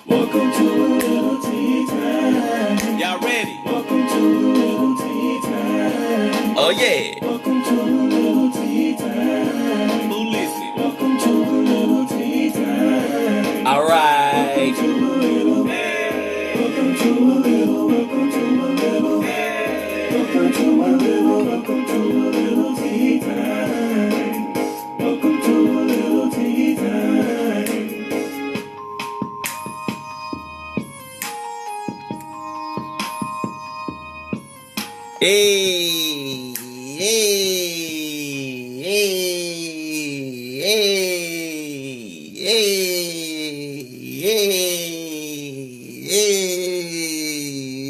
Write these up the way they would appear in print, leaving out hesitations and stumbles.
Welcome to a little tea time. Y'all ready? Welcome to a little tea time. Oh yeah. Welcome to a little tea time. Who listen? Welcome to a little tea time. All right. Welcome to a little. Welcome to a little. Welcome to a little. Welcome to a little. Welcome to a little tea time. Welcome to a little tea time. Hey, hey, hey, hey, hey,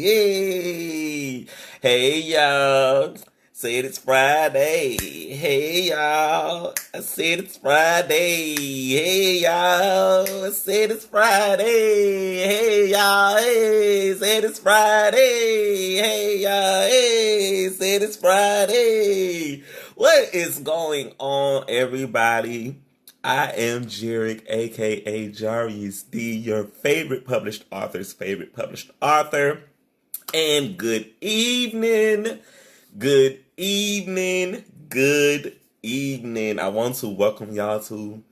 hey, hey, hey, y'all. Said it's Friday. Hey, y'all. I said it's Friday. Hey, y'all. I said it's Friday. Hey, y'all. Hey, said it's Friday. Hey, y'all. Hey, said it's Friday. What is going on, everybody? I am Jarek, aka Jarius D, your favorite published author's favorite published author. And good evening. Good evening. Good evening. I want to welcome y'all to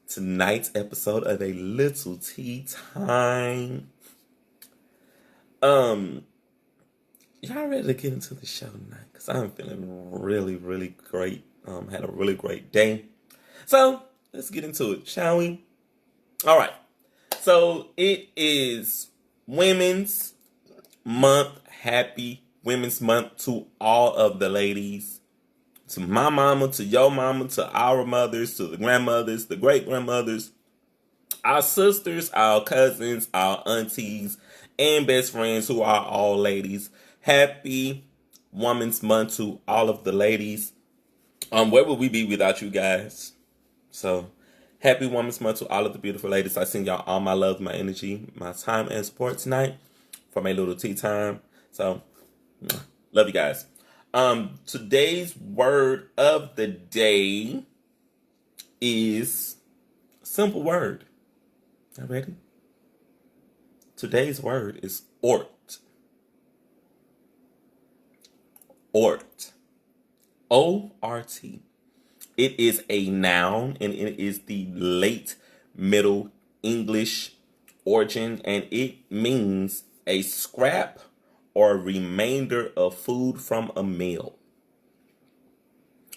tonight's episode of A Little Tea Time. Y'all ready to get into the show tonight? Because I'm feeling really, really great. Had a really great day. So, let's get into it, shall we? All right. So, it is Women's Month. Happy Women's Month to all of the ladies. To my mama, to your mama, to our mothers, to the grandmothers, the great-grandmothers, our sisters, our cousins, our aunties, and best friends who are all ladies. Happy Women's Month to all of the ladies. Where would we be without you guys? So, happy Women's Month to all of the beautiful ladies. I send y'all all my love, my energy, my time, and support tonight for my little tea time. So, love you guys. Today's word of the day is a simple word. Y'all ready? Today's word is ort. Ort. O-R-T. It is a noun and it is the late Middle English origin, and it means a scrap or remainder of food from a meal,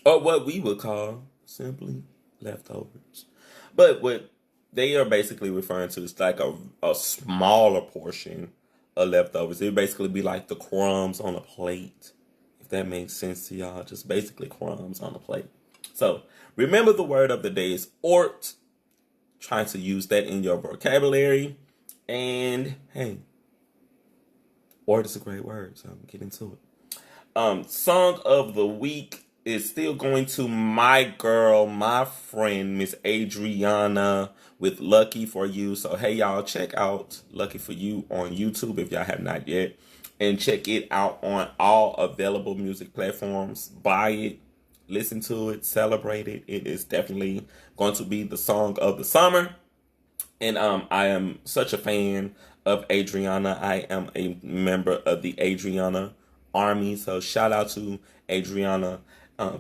or what we would call simply leftovers. But what they are basically referring to is like a smaller portion of leftovers. It would basically be like the crumbs on a plate, if that makes sense to y'all. Just basically crumbs on a plate. So remember, the word of the day is ort. Trying to use that in your vocabulary. And hey, ort is a great word, so get into it. Song of the week is still going to my girl, my friend, Miss Adriana, with Lucky For You. So hey, y'all, check out Lucky For You on YouTube if y'all have not yet. And check it out on all available music platforms. Buy it, listen to it, celebrate it. It is definitely going to be the song of the summer. And I am such a fan of Adriana. I am a member of the Adriana Army. So shout out to Adriana.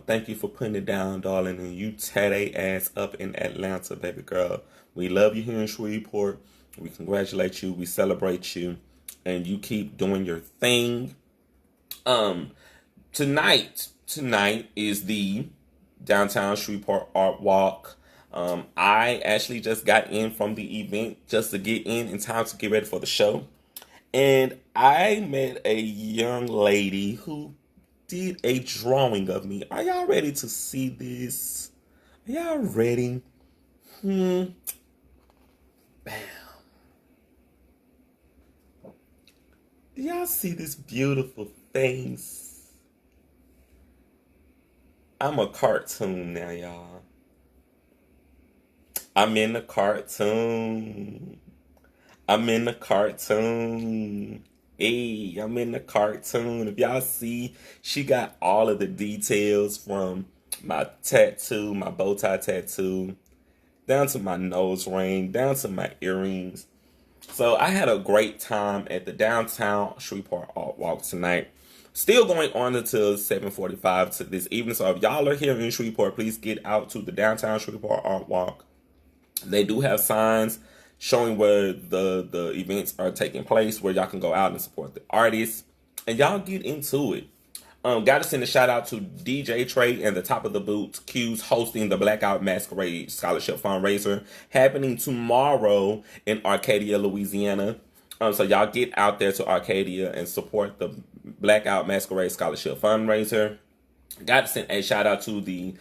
Thank you for putting it down, darling. And you tear they ass up in Atlanta, baby girl. We love you here in Shreveport. We congratulate you. We celebrate you. And you keep doing your thing. Tonight is the Downtown Shreveport Art Walk. I actually just got in from the event just to get in time to get ready for the show. And I met a young lady who did a drawing of me. Are y'all ready to see this? Are y'all ready? Bam. Do y'all see this beautiful face? I'm a cartoon now, y'all. I'm in the cartoon. I'm in the cartoon. Hey, I'm in the cartoon. If y'all see, she got all of the details from my tattoo, my bow tie tattoo, down to my nose ring, down to my earrings. So I had a great time at the downtown Shreveport Art Walk tonight. Still going on until 7:45 to this evening. So if y'all are here in Shreveport, please get out to the downtown Shreveport Art Walk. They do have signs showing where the events are taking place, where y'all can go out and support the artists. And y'all get into it. Got to send a shout out to DJ Trey and the Top of the Boots Q's hosting the Blackout Masquerade Scholarship Fundraiser happening tomorrow in Arcadia, Louisiana. So y'all get out there to Arcadia and support the Blackout Masquerade Scholarship Fundraiser. Got to send a shout out to the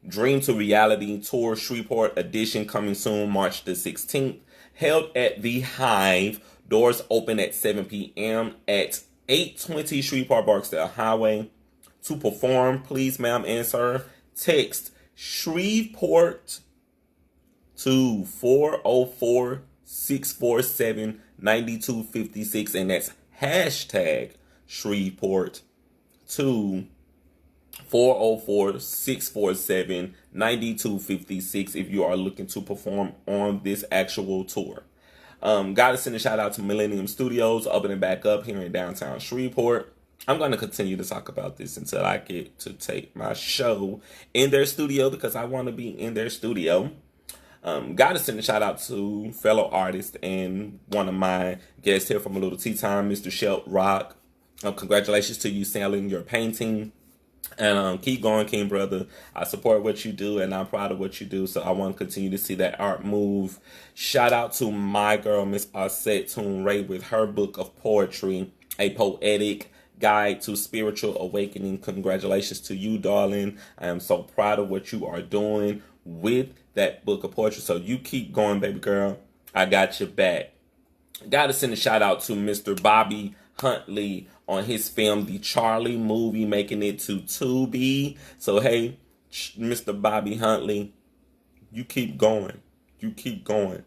Dream to Reality Tour Shreveport edition coming soon, March the 16th. Held at the Hive. Doors open at 7 p.m. at 820 Shreveport Barksdale Highway. To perform, please, ma'am and sir, text Shreveport to 404-647-9256, and that's hashtag Shreveport to 404-647-9256 if you are looking to perform on this actual tour. Gotta send a shout out to Millennium Studios, opening back up here in downtown Shreveport. I'm going to continue to talk about this until I get to take my show in their studio, because I want to be in their studio. Gotta send a shout out to fellow artist and one of my guests here from A Little Tea Time, Mr. Shelt Rock. Congratulations to you selling your painting. And keep going, King Brother. I support what you do, and I'm proud of what you do. So I want to continue to see that art move. Shout out to my girl, Miss Arsette Toon Ray, with her book of poetry, A Poetic Guide to Spiritual Awakening. Congratulations to you, darling. I am so proud of what you are doing with that book of poetry. So you keep going, baby girl. I got your back. Got to send a shout out to Mr. Bobby Huntley on his film, The Charlie Movie, making it to Tubi. So, hey, Mr. Bobby Huntley, you keep going. You keep going.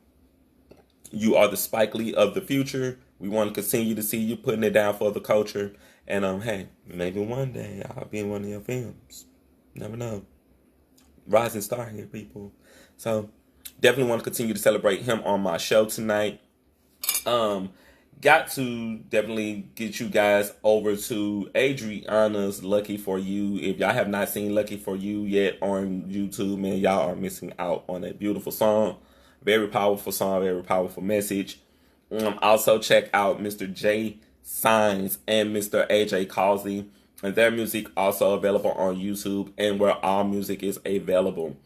You are the Spike Lee of the future. We want to continue to see you putting it down for the culture. And, hey, maybe one day I'll be in one of your films. Never know. Rising star here, people. So, definitely want to continue to celebrate him on my show tonight. Got to definitely get you guys over to Adriana's Lucky For You. If y'all have not seen Lucky For You yet on YouTube, man, y'all are missing out on a beautiful song. Very powerful song, very powerful message. Also check out Mr. J Signs and Mr. AJ Causey, and their music also available on YouTube and where all music is available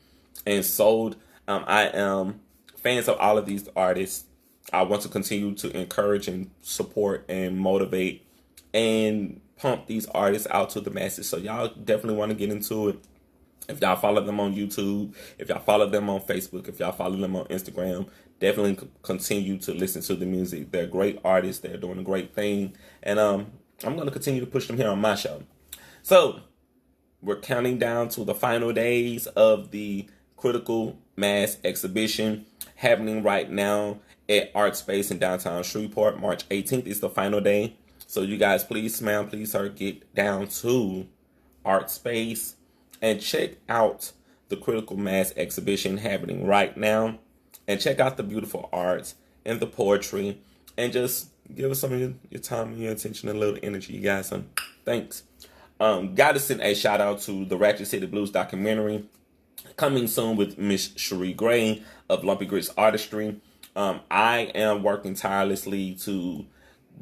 and sold. I am fans of all of these artists. I want to continue to encourage and support and motivate and pump these artists out to the masses. So y'all definitely want to get into it. If y'all follow them on YouTube, if y'all follow them on Facebook, if y'all follow them on Instagram, definitely continue to listen to the music. They're great artists. They're doing a great thing. And I'm going to continue to push them here on my show. So we're counting down to the final days of the Critical Mass exhibition happening right now at Art Space in downtown Shreveport. March 18th is the final day. So you guys, please, ma'am, please, sir, get down to Art Space and check out the Critical Mass exhibition happening right now. And check out the beautiful art and the poetry. And just give us some of your time and your attention and a little energy, you guys. So thanks. Gotta send a shout out to the Ratchet City Blues documentary coming soon with Miss Cherie Gray of Lumpy Grits Artistry. I am working tirelessly to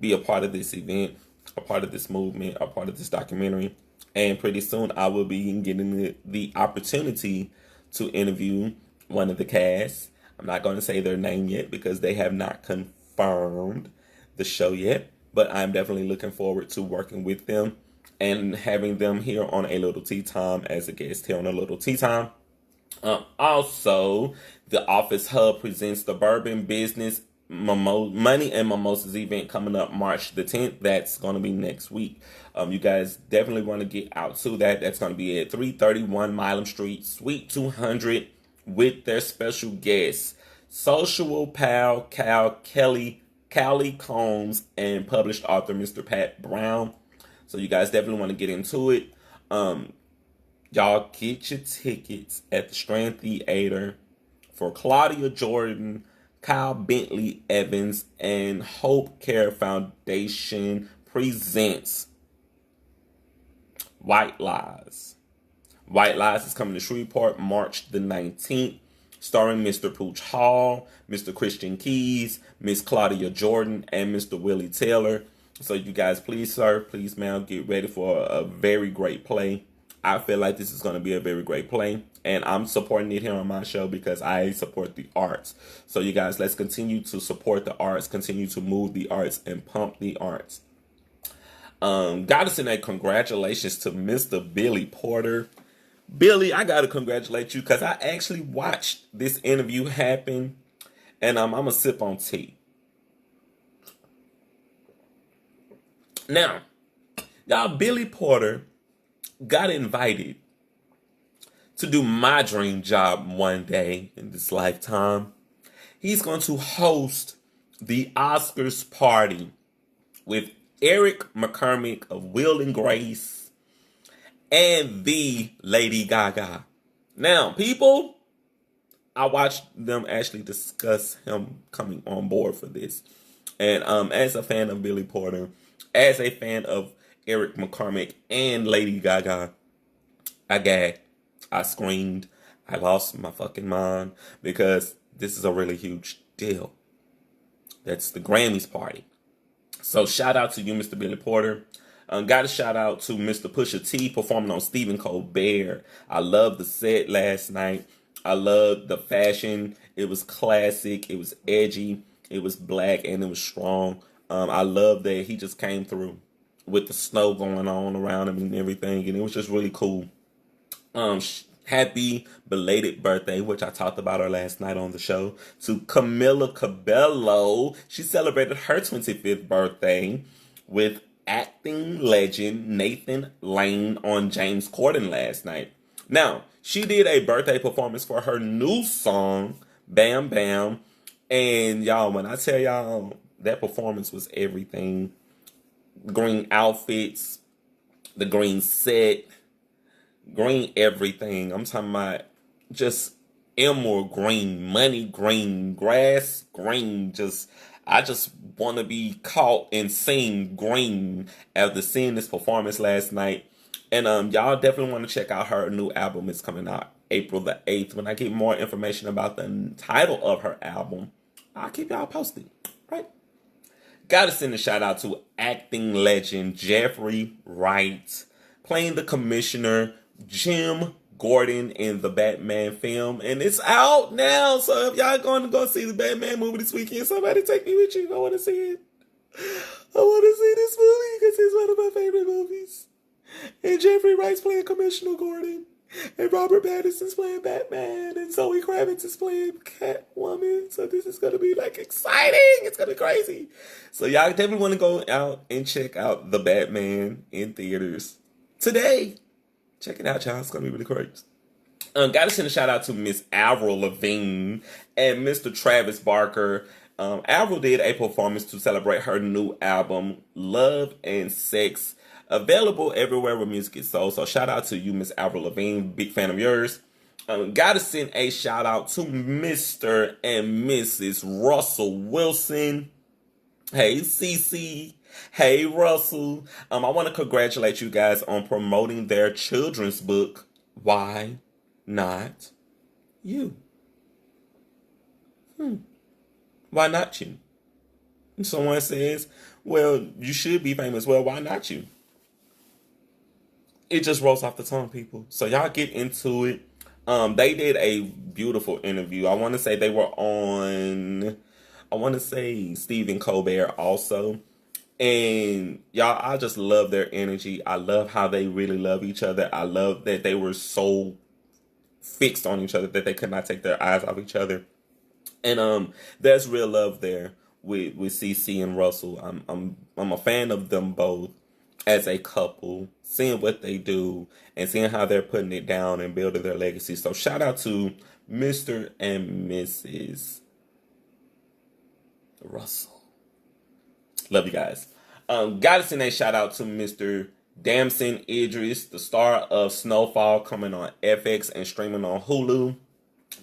be a part of this event, a part of this movement, a part of this documentary. And pretty soon I will be getting the opportunity to interview one of the cast. I'm not going to say their name yet because they have not confirmed the show yet. But I'm definitely looking forward to working with them and having them here on A Little Tea Time as a guest here on A Little Tea Time. Also, the Office Hub presents the Bourbon Business Money and Mimosas event coming up March the 10th. That's going to be next week. You guys definitely want to get out to that. That's going to be at 331 Milam Street, Suite 200, with their special guests, Social Pal Callie Combs, and published author Mr. Pat Brown. So you guys definitely want to get into it. Y'all get your tickets at the Strand Theater for Claudia Jordan Kyle Bentley Evans and Hope Care Foundation presents White Lies. White Lies is coming to Shreveport March the 19th, starring Mr. Pooch Hall, Mr. Christian Keys, Miss Claudia Jordan, and Mr. Willie Taylor. So you guys, please, sir, please, ma'am, get ready for a very great play. I feel like this is going to be a very great play, and I'm supporting it here on my show because I support the arts. So you guys, let's continue to support the arts, continue to move the arts, and pump the arts. Gotta send a congratulations to Mr. Billy Porter. Billy, I gotta congratulate you because I actually watched this interview happen, and I'm gonna sip on tea. Now, y'all, Billy Porter got invited to do my dream job one day in this lifetime. He's going to host the Oscars party with Eric McCormick of Will and Grace and the Lady Gaga. Now, people, I watched them actually discuss him coming on board for this. And as a fan of Billy Porter, as a fan of Eric McCormick and Lady Gaga, I gagged, I screamed, I lost my fucking mind because this is a really huge deal. That's the Grammys party. So shout out to you, Mr. Billy Porter. Got a shout out to Mr. Pusha T performing on Stephen Colbert. I loved the set last night. I loved the fashion. It was classic. It was edgy. It was black and it was strong. I love that he just came through with the snow going on around him and everything, and it was just really cool. Happy belated birthday, which I talked about her last night on the show, to Camila Cabello. She celebrated her 25th birthday with acting legend Nathan Lane on James Corden last night. Now, she did a birthday performance for her new song, Bam Bam, and y'all, when I tell y'all, that performance was everything. Green outfits, the green set, green everything. I'm talking about just emerald green, money green, grass green. I just want to be caught and sing green after seeing this performance last night. And y'all definitely want to check out her new album. It's coming out April the 8th. When I get more information about the title of her album, I'll keep y'all posted. Right? Gotta send a shout out to acting legend Jeffrey Wright, playing the commissioner Jim Gordon in the Batman film, and it's out now. So if y'all going to go see the Batman movie this weekend, somebody take me with you. I want to see it. I want to see this movie because it's one of my favorite movies. And Jeffrey Wright's playing Commissioner Gordon, and Robert Pattinson's playing Batman, and Zoe Kravitz is playing Catwoman. So this is gonna be like exciting. It's gonna be crazy. So y'all definitely want to go out and check out the Batman in theaters today. Check it out, y'all. It's gonna be really great. Gotta send a shout out to Miss Avril Lavigne and Mr. Travis Barker. Avril did a performance to celebrate her new album, Love and Sex, available everywhere where music is sold. So shout out to you, Miss Avril Lavigne. Big fan of yours. Gotta send a shout out to Mr. and Mrs. Russell Wilson. Hey, Cece. Hey, Russell. I want to congratulate you guys on promoting their children's book, Why Not You? Why not you? Someone says, well, you should be famous. Well, why not you? It just rolls off the tongue, people. So y'all get into it. They did a beautiful interview. I want to say they were on, Stephen Colbert also. And y'all, I just love their energy. I love how they really love each other. I love that they were so fixed on each other that they could not take their eyes off each other. And there's real love there with CC and Russell. I'm a fan of them both as a couple, seeing what they do and seeing how they're putting it down and building their legacy. So shout out to Mr. and Mrs. Russell. Love you guys. Gotta send a shout out to Mr. Damson Idris, the star of Snowfall, coming on FX and streaming on Hulu.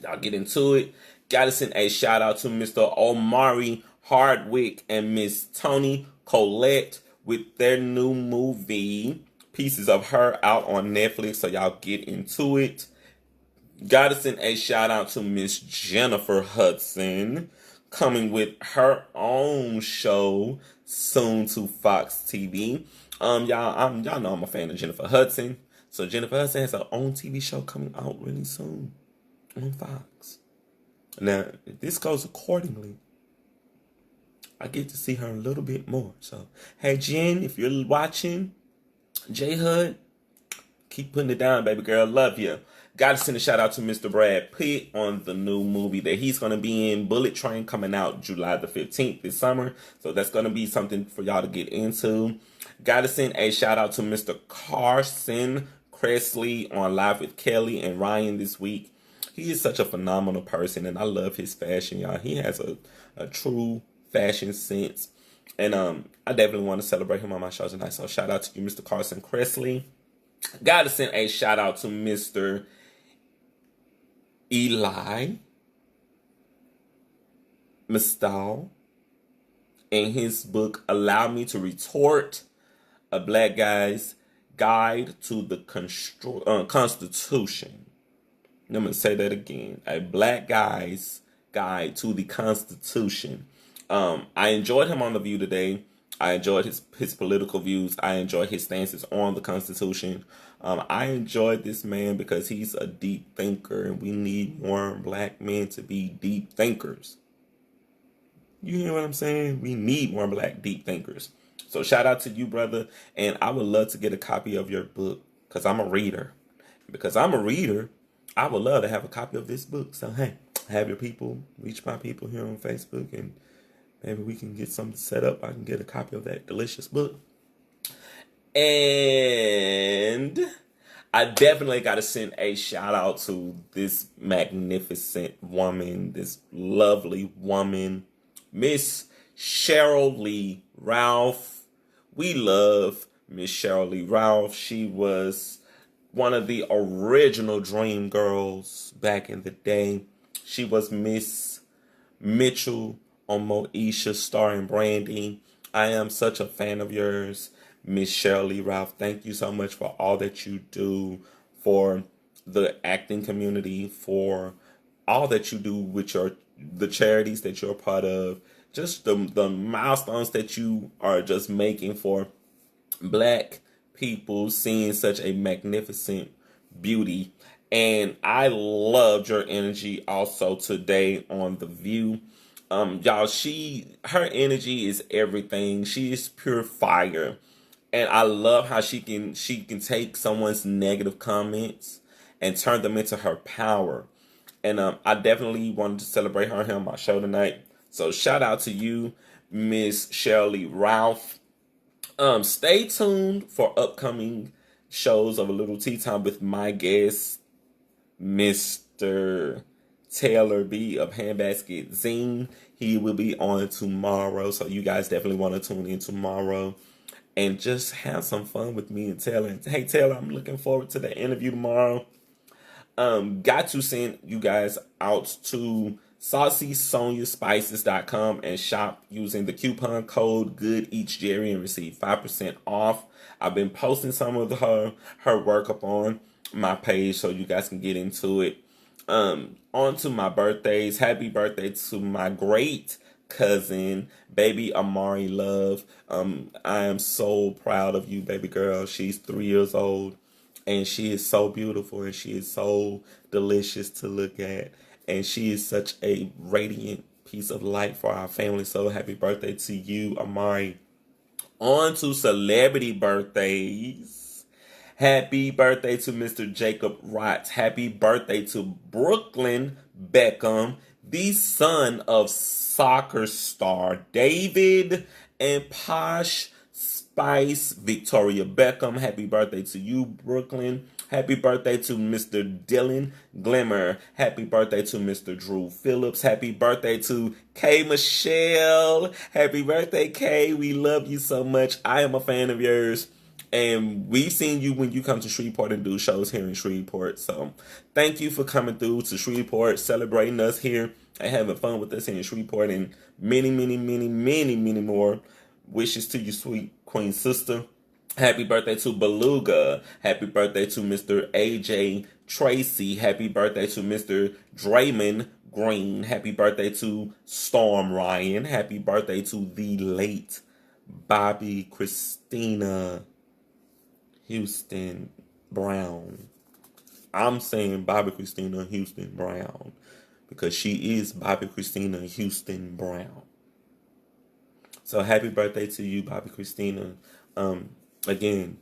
Y'all get into it. Gotta send a shout out to Mr. Omari Hardwick and Miss Toni Collette with their new movie, Pieces of Her, out on Netflix, so y'all get into it. Gotta send a shout out to Miss Jennifer Hudson, coming with her own show soon to Fox TV. Y'all know I'm a fan of Jennifer Hudson, so Jennifer Hudson has her own TV show coming out really soon on Fox. Now, if this goes accordingly, I get to see her a little bit more. So, hey Jen, if you're watching, J Hud, keep putting it down, baby girl. Love you. Gotta send a shout out to Mr. Brad Pitt on the new movie that he's gonna be in, Bullet Train, coming out July the 15th this summer. So that's gonna be something for y'all to get into. Gotta send a shout out to Mr. Carson Kressley on Live with Kelly and Ryan this week. He is such a phenomenal person, and I love his fashion, y'all. He has a true fashion sense, and I definitely want to celebrate him on my show tonight. So shout out to you, Mr. Carson Kressley. Gotta send a shout out to Mr. Eli Mistal in his book, Allow Me to Retort, A Black Guy's Guide to the Constitution. I'm going to say that again. A Black Guy's Guide to the Constitution. I enjoyed him on The View today. I enjoyed his political views. I enjoyed his stances on the Constitution. I enjoyed this man because he's a deep thinker, and we need more black men to be deep thinkers. You hear what I'm saying? We need more black deep thinkers. So shout out to you, brother. And I would love to get a copy of your book because I'm a reader. Because I'm a reader, I would love to have a copy of this book. So, hey, have your people, reach my people here on Facebook, and maybe we can get something set up. I can get a copy of that delicious book. And I definitely got to send a shout out to this magnificent woman, this lovely woman, Miss Cheryl Lee Ralph. We love Miss Cheryl Lee Ralph. She was one of the original Dream Girls back in the day. She was Miss Mitchell on Moesha starring Brandy. I am such a fan of yours, Miss Shirley Ralph. Thank you so much for all that you do for the acting community, for all that you do with the charities that you're a part of, just the milestones that you are just making for black people, seeing such a magnificent beauty. And I loved your energy also today on The View. Y'all, her energy is everything. She is pure fire. And I love how she can take someone's negative comments and turn them into her power. And I definitely wanted to celebrate her here on my show tonight. So shout out to you, Miss Shirley Ralph. Stay tuned for upcoming shows of A Little Tea Time with my guest, Mr. Taylor B of Handbasket Zine. He will be on tomorrow, so you guys definitely want to tune in tomorrow and just have some fun with me and Taylor. And hey, Taylor, I'm looking forward to the interview tomorrow. Got to send you guys out to SaucySoniaSpices.com and shop using the coupon code GoodEatsJerry and receive 5% off. I've been posting some of her work up on my page so you guys can get into it. On to my birthdays. Happy birthday to my great cousin, baby Amari Love. I am so proud of you, baby girl. She's 3 years old, and she is so beautiful, and she is so delicious to look at, and she is such a radiant piece of light for our family. So happy birthday to you, Amari. On to celebrity birthdays. Happy birthday to Mr. Jacob Rotz. Happy birthday to Brooklyn Beckham, the son of soccer star David and Posh Spice Victoria Beckham. Happy birthday to you, Brooklyn. Happy birthday to Mr. Dylan Glimmer. Happy birthday to Mr. Drew Phillips. Happy birthday to Kay Michelle. Happy birthday, Kay. We love you so much. I am a fan of yours. And we've seen you when you come to Shreveport and do shows here in Shreveport. So thank you for coming through to Shreveport, celebrating us here and having fun with us here in Shreveport, and many, many, many, many, many more wishes to you, sweet queen sister. Happy birthday to Beluga. Happy birthday to Mr. AJ Tracy. Happy birthday to Mr. Draymond Green. Happy birthday to Storm Ryan. Happy birthday to the late Bobby Christina Houston Brown. I'm saying Bobby Christina Houston Brown because she is Bobby Christina Houston Brown. So happy birthday to you, Bobby Christina. Again,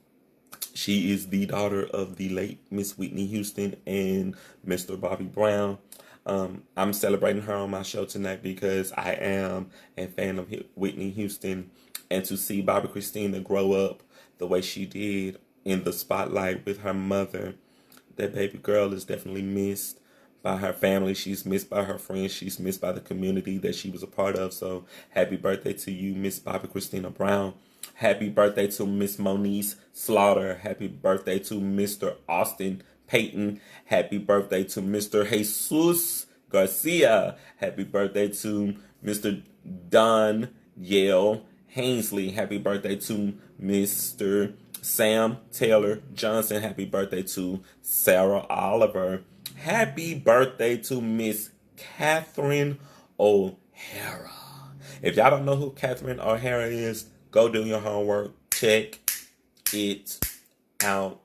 she is the daughter of the late Miss Whitney Houston and Mr. Bobby Brown. I'm celebrating her on my show tonight because I am a fan of Whitney Houston, and to see Bobby Christina grow up the way she did in the spotlight with her mother, that baby girl is definitely missed by her family. She's missed by her friends. She's missed by the community that she was a part of. So happy birthday to you, Miss Bobby Christina Brown. Happy birthday to Miss Moniece Slaughter. Happy birthday to Mr. Austin Payton. Happy birthday to Mr. Jesus Garcia. Happy birthday to Mr. Don Yale Hainsley. Happy birthday to Mr. Sam Taylor Johnson. Happy birthday to Sarah Oliver. Happy birthday to Miss Catherine O'Hara. If y'all don't know who Catherine O'Hara is, go do your homework. Check it out.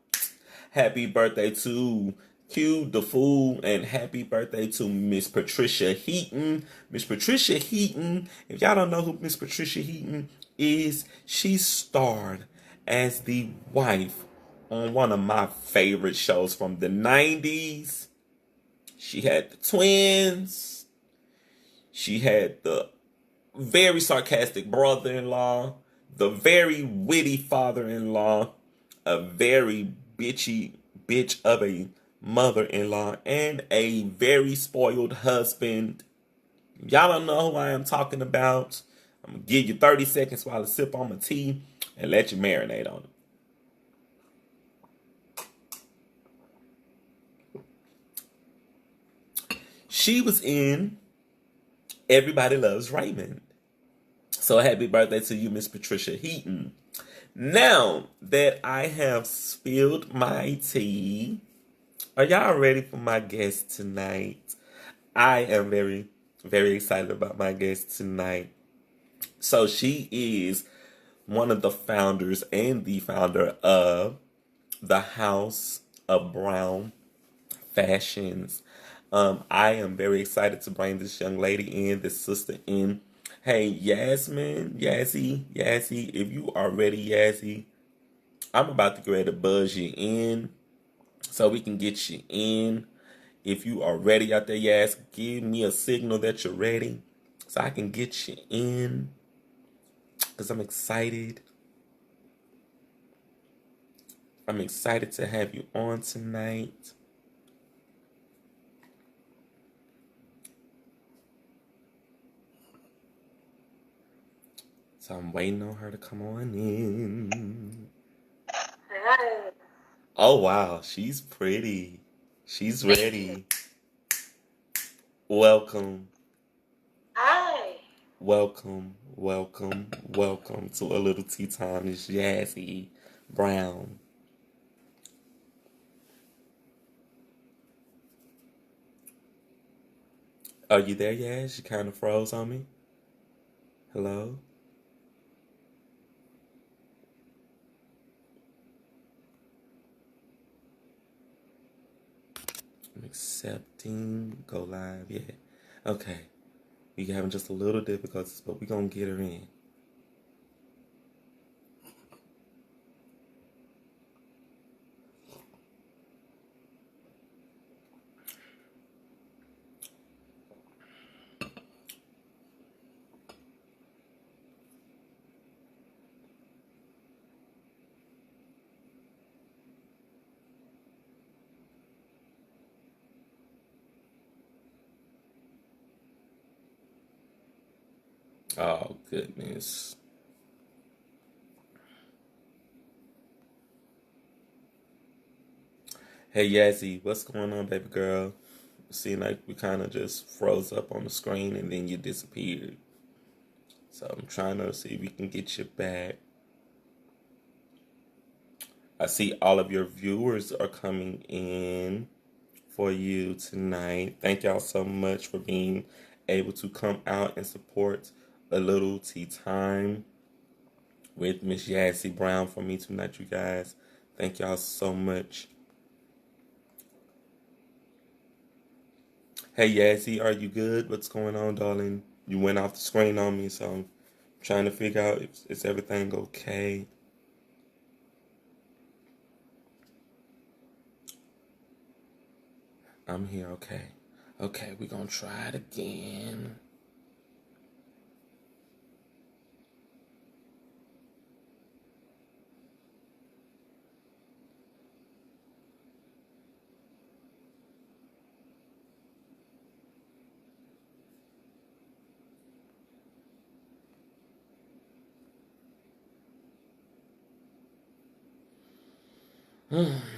Happy birthday to Q the Fool, and happy birthday to Miss Patricia Heaton. Miss Patricia Heaton, if y'all don't know who Miss Patricia Heaton is, she starred as the wife on one of my favorite shows from the 90s. She had the twins. She had the very sarcastic brother-in-law, the very witty father-in-law, a very bitchy bitch of a mother-in-law, and a very spoiled husband. Y'all don't know who I am talking about. I'm going to give you 30 seconds while I sip on my tea and let you marinate on it. She was in Everybody Loves Raymond. So happy birthday to you, Miss Patricia Heaton. Now that I have spilled my tea, are y'all ready for my guest tonight? I am very, very excited about my guest tonight. So she is one of the founders and the founder of the House of Brown Fashions. I am very excited to bring this young lady in, this sister in. Hey, Yassy, if you are ready, Yassy, I'm about to get ready to buzz you in so we can get you in. If you are ready out there, Yass, give me a signal that you're ready so I can get you in because I'm excited. I'm excited to have you on tonight. So I'm waiting on her to come on in. Hi. Oh, wow. She's pretty. She's ready. Welcome. Hi. Welcome to a little tea time. It's Yassy Brown. Are you there, Yass? You kind of froze on me. Hello? I'm accepting. Go live. Yeah. Okay. We having just a little difficulties, but we're going to get her in. Oh, goodness. Hey, Yassy, what's going on, baby girl? seemed like we kind of just froze up on the screen and then you disappeared. So I'm trying to see if we can get you back. I see all of your viewers are coming in for you tonight. Thank y'all so much for being able to come out and support a little tea time with Miss Yassy Brown for me tonight, you guys. Thank y'all so much. Hey Yassy, are you good? What's going on, darling? You went off the screen on me, so I'm trying to figure out if is everything okay. I'm here, okay. Okay, we're gonna try it again.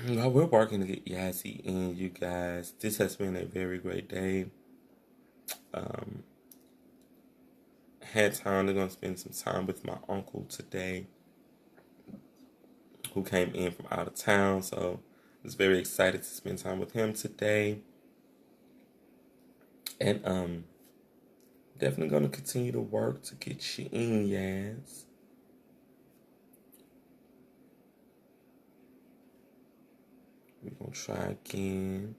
Well, we're working to get Yassy in, you guys. This has been a very great day. Had time to go spend some time with my uncle today, who came in from out of town. So I was very excited to spend time with him today. And definitely gonna continue to work to get you in, yes. We're gonna try again.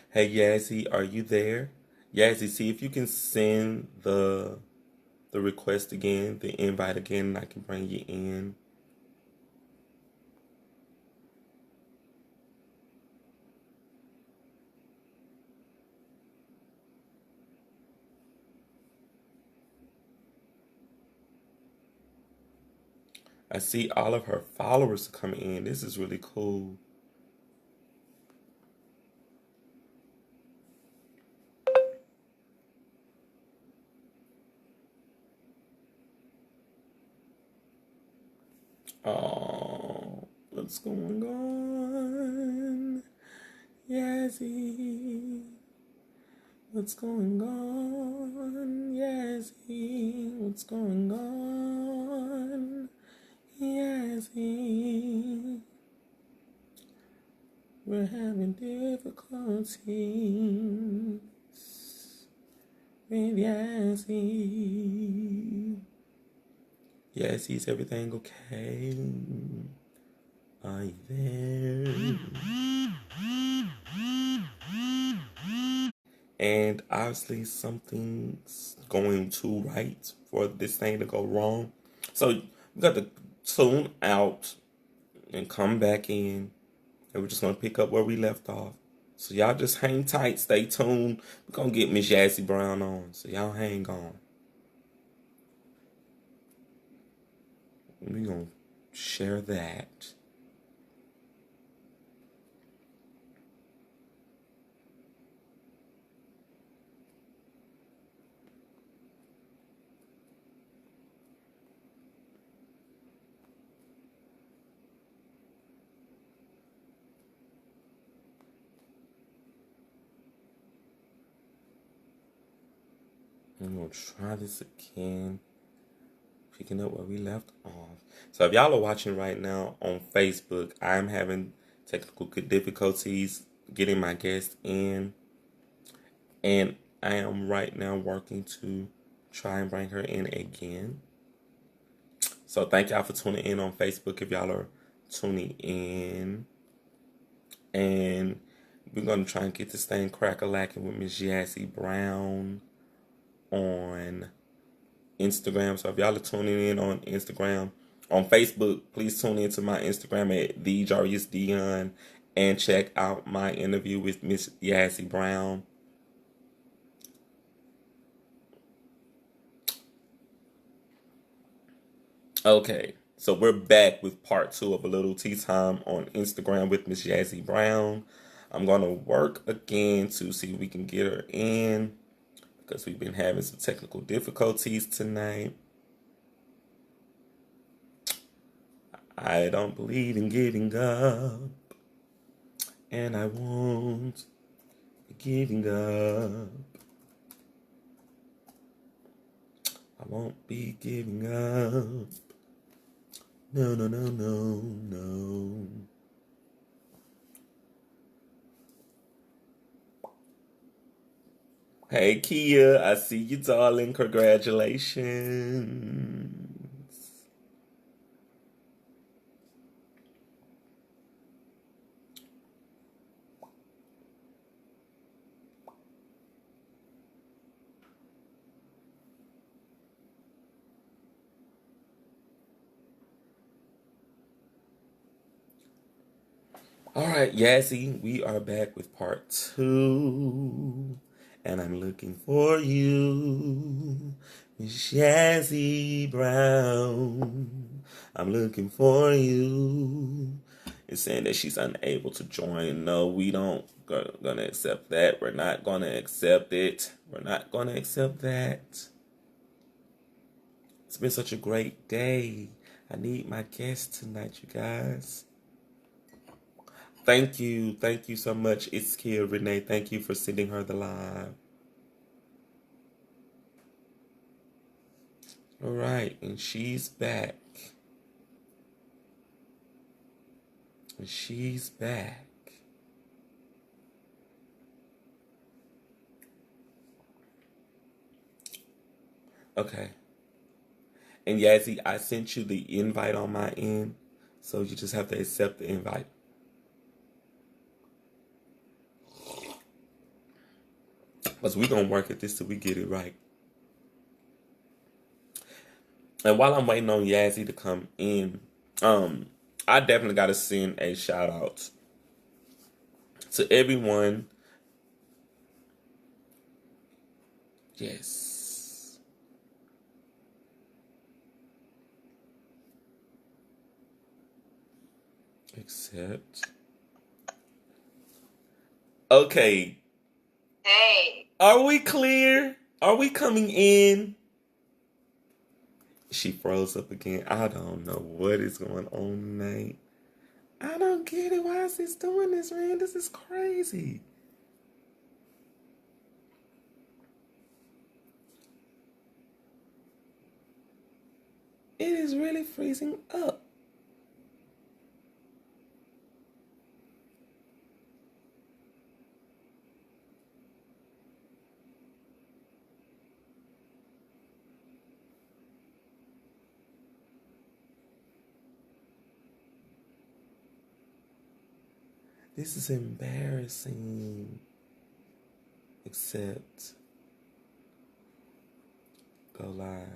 Hey Yassy, are you there? Yassy, see if you can send the request again, the invite again, and I can bring you in. I see all of her followers coming in. This is really cool. Oh, what's going on? Yassy. What's going on? Yassy. What's going on? Yassy. We're having difficulties with Yassy. Yassy, is everything okay? Are you there? And obviously something's going to right for this thing to go wrong. So we got to tune out and come back in. And we're just going to pick up where we left off. So y'all just hang tight, stay tuned. We're going to get Miss Yassy Brown on. So y'all hang on. We're going to share that. I'm going to try this again. Picking up where we left off. So if y'all are watching right now on Facebook, I'm having technical difficulties getting my guest in. And I am right now working to try and bring her in again. So thank y'all for tuning in on Facebook if y'all are tuning in. And we're going to try and get this thing crack-a-lacking with Miss Yassy Brown on Instagram. So if y'all are tuning in on Instagram, on Facebook, please tune into my Instagram at TheJariusDion and check out my interview with Miss Yassy Brown. Okay, so we're back with part 2 of a little tea time on Instagram with Miss Yassy Brown. I'm going to work again to see if we can get her in because we've been having some technical difficulties tonight. I don't believe in giving up, and I won't be giving up. I won't be giving up. No, no, no, no, no. Hey, Kia, I see you, darling. Congratulations. All right, Yassy, we are back with part 2. And I'm looking for you, Miss Yassy Brown. I'm looking for you. It's saying that she's unable to join. No, we don't gonna accept that. We're not gonna accept it. We're not gonna accept that. It's been such a great day. I need my guest tonight, you guys. Thank you so much. It's Kia Renee. Thank you for sending her the live. All right, and she's back. And she's back. Okay. And Yassy, I sent you the invite on my end, so you just have to accept the invite. Because we're going to work at this till we get it right. And while I'm waiting on Yassy to come in, I definitely got to send a shout out to everyone. Yes. Accept. Okay. Hey. Are we clear? Are we coming in? She froze up again. I don't know what is going on tonight. I don't get it. Why is this doing this, man? This is crazy. It is really freezing up. This is embarrassing. Except go live.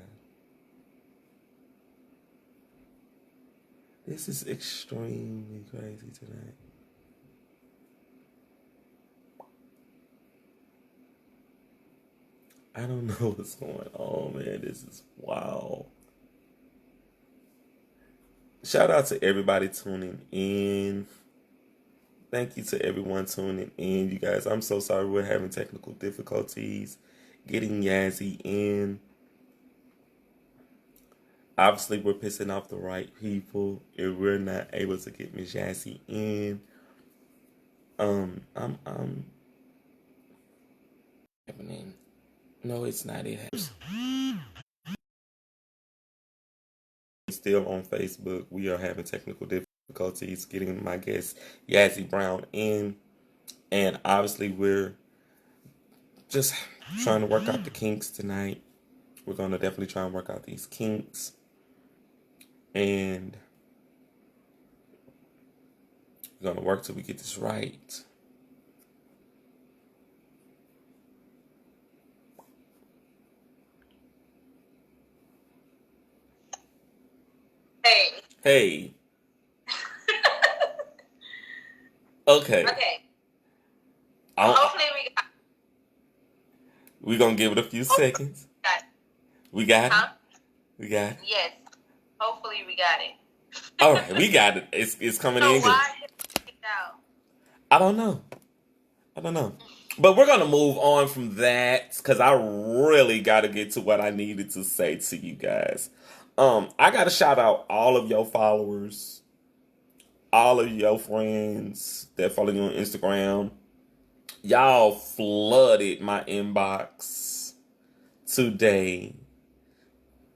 This is extremely crazy tonight. I don't know what's going on, man. This is wild. Shout out to everybody tuning in. Thank you to everyone tuning in, you guys. I'm so sorry we're having technical difficulties getting Yassy in. Obviously, we're pissing off the right people if we're not able to get Miss Yassy in. I'm happening. No, it's not. It happens. Still on Facebook, we are having technical difficulties getting my guest Yassy Brown in, and obviously we're just trying to work out the kinks tonight. We're gonna definitely try and work out these kinks, and we're gonna work till we get this right. Hey. Hey. Okay. Okay. I'll, Hopefully we got we're gonna give it a few seconds. it. We got it. Huh? We got it. Yes. Hopefully we got it. All right, we got it. It's coming So in good. why did it out? I don't know. I don't know. But we're going to move on from that because I really got to get to what I needed to say to you guys. I got to shout out all of your followers, all of your friends that follow you on Instagram. Y'all flooded my inbox today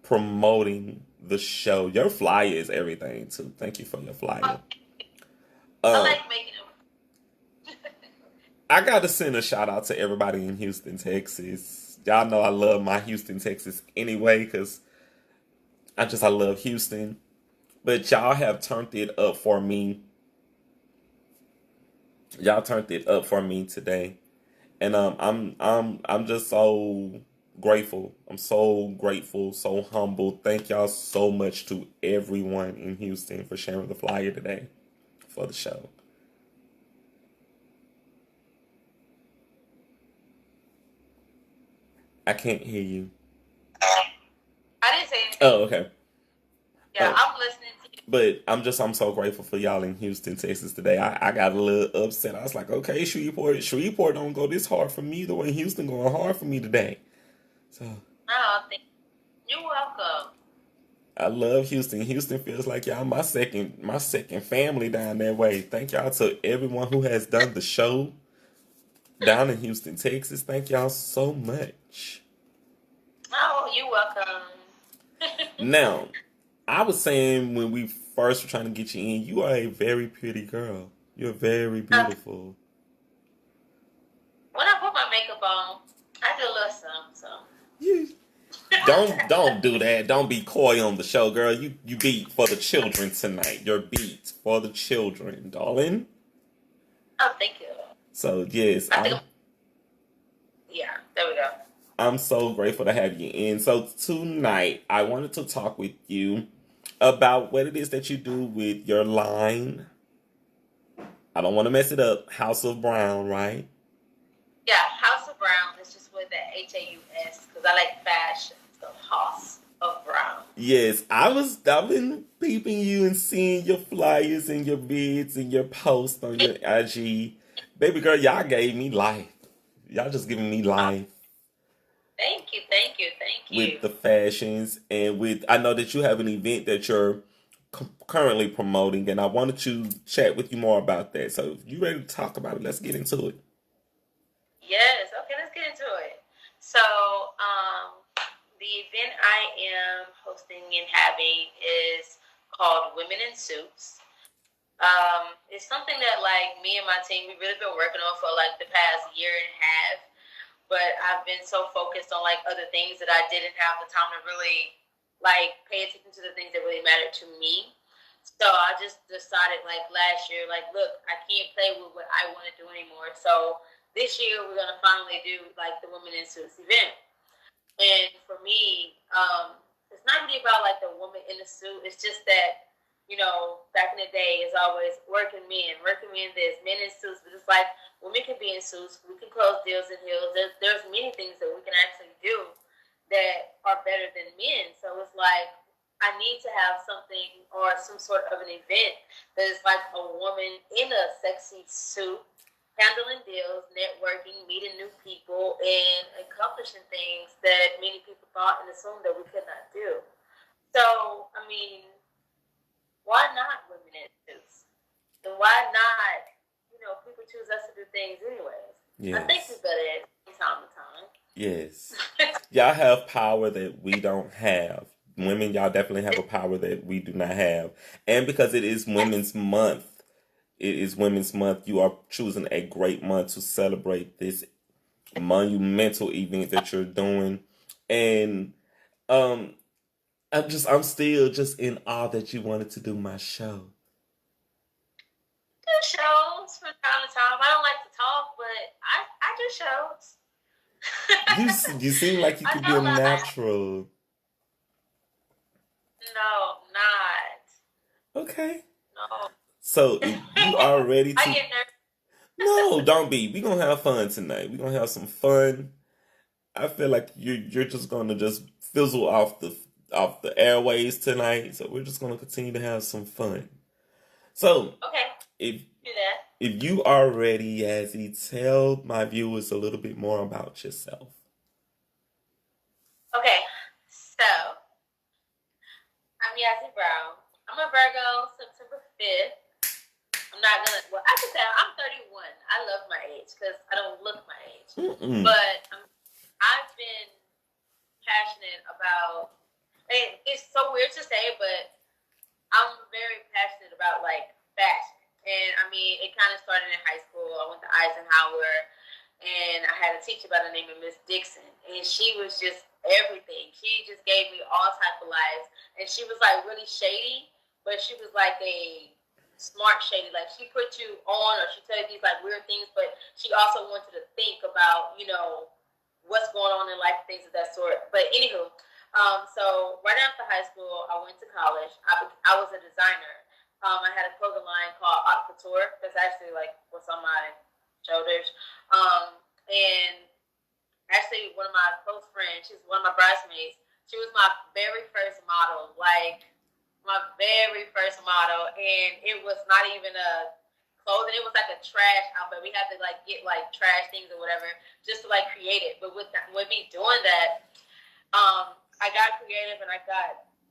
promoting the show. Your flyer is everything, too. Thank you for your flyer. I like making them. I got to send a shout out to everybody in Houston, Texas. Y'all know I love my Houston, Texas anyway because I love Houston. But y'all have turned it up for me. Y'all turned it up for me today. And I'm just so grateful. I'm so grateful, so humble. Thank y'all so much to everyone in Houston for sharing the flyer today for the show. I can't hear you. I didn't say anything. Oh, okay. Yeah, I'm listening to you. But I'm so grateful for y'all in Houston, Texas today. I got a little upset. I was like, okay, Shreveport don't go this hard for me the way Houston going hard for me today. So Oh, you're welcome. I love Houston. Houston feels like y'all my second family down that way. Thank y'all to everyone who has done the show down in Houston, Texas. Thank y'all so much. Oh, you're welcome. Now, I was saying when we first were trying to get you in, you are a very pretty girl. You're very beautiful. When I put my makeup on, I do a little something, so. Don't do that. Don't be coy on the show, girl. You beat for the children tonight. You're beat for the children, darling. Oh, thank you. So yes, yeah, there we go. I'm so grateful to have you in. So tonight, I wanted to talk with you about what it is that you do with your line. I don't want to mess it up. House of Brown, right? Yeah, House of Brown is just with the HAUS because I like fashion. So House of Brown. Yes, I've been peeping you and seeing your flyers and your vids and your posts on your IG. Baby girl, y'all gave me life. Y'all just giving me life. Thank you. With the fashions and with, I know that you have an event that you're currently promoting, and I wanted to chat with you more about that. So if you ready to talk about it, let's get into it. Yes, okay, let's get into it. So, the event I am hosting and having is called Women in Suits. It's something that like me and my team we've really been working on for like the past year and a half. But I've been so focused on like other things that I didn't have the time to really like pay attention to the things that really mattered to me. So I just decided like last year, like, look, I can't play with what I want to do anymore. So this year we're gonna finally do like the Women in Suits event. And for me, it's not really about like the woman in the suit. It's just that, you know, back in the day, it's always working men this, men in suits. But it's like women can be in suits. We can close deals in heels. There's many things that we can actually do that are better than men. So it's like I need to have something or some sort of an event that is like a woman in a sexy suit handling deals, networking, meeting new people, and accomplishing things that many people thought and assumed that we could not do. So, I mean, why not women in suits? And why not, people choose us to do things anyways? Yes. I think we're better at it time to time. Yes. Y'all have power that we don't have. Women, y'all definitely have a power that we do not have. And because it is Women's Month, you are choosing a great month to celebrate this monumental event that you're doing. And I'm still just in awe that you wanted to do my show. Do shows from time to time. I don't like to talk, but I do shows. You seem like you could be a natural. No, not. Okay. No. So if you are ready to. I get nervous. No, don't be. We're gonna have fun tonight. We're gonna have some fun. I feel like you're just gonna just fizzle off the airways tonight. So we're just gonna continue to have some fun. So okay, if do that. if you are ready, Yassy, tell my viewers a little bit more about yourself. Okay, so I'm Yassy Brown. I'm a Virgo, September 5th. I'm not gonna. Well, I can say I'm 31. I love my age because I don't look my age. Mm-mm. But I've been passionate about. And it's so weird to say, but I'm very passionate about like fashion. And I mean, it kind of started in high school. I went to Eisenhower, and I had a teacher by the name of Miss Dixon, and she was just everything. She just gave me all type of lives, and she was like really shady, but she was like a smart shady. Like she put you on, or she tell you these like weird things, but she also wanted to think about what's going on in life, things of that sort. But anywho, so right after high school, I went to college. I was a designer. I had a clothing line called Haute Couture. That's actually like what's on my shoulders. And actually, one of my close friends, she's one of my bridesmaids. She was my very first model, like my very first model, and it was not even a clothing. It was like a trash outfit. We had to like get like trash things or whatever just to like create it. But with me doing that, I got creative and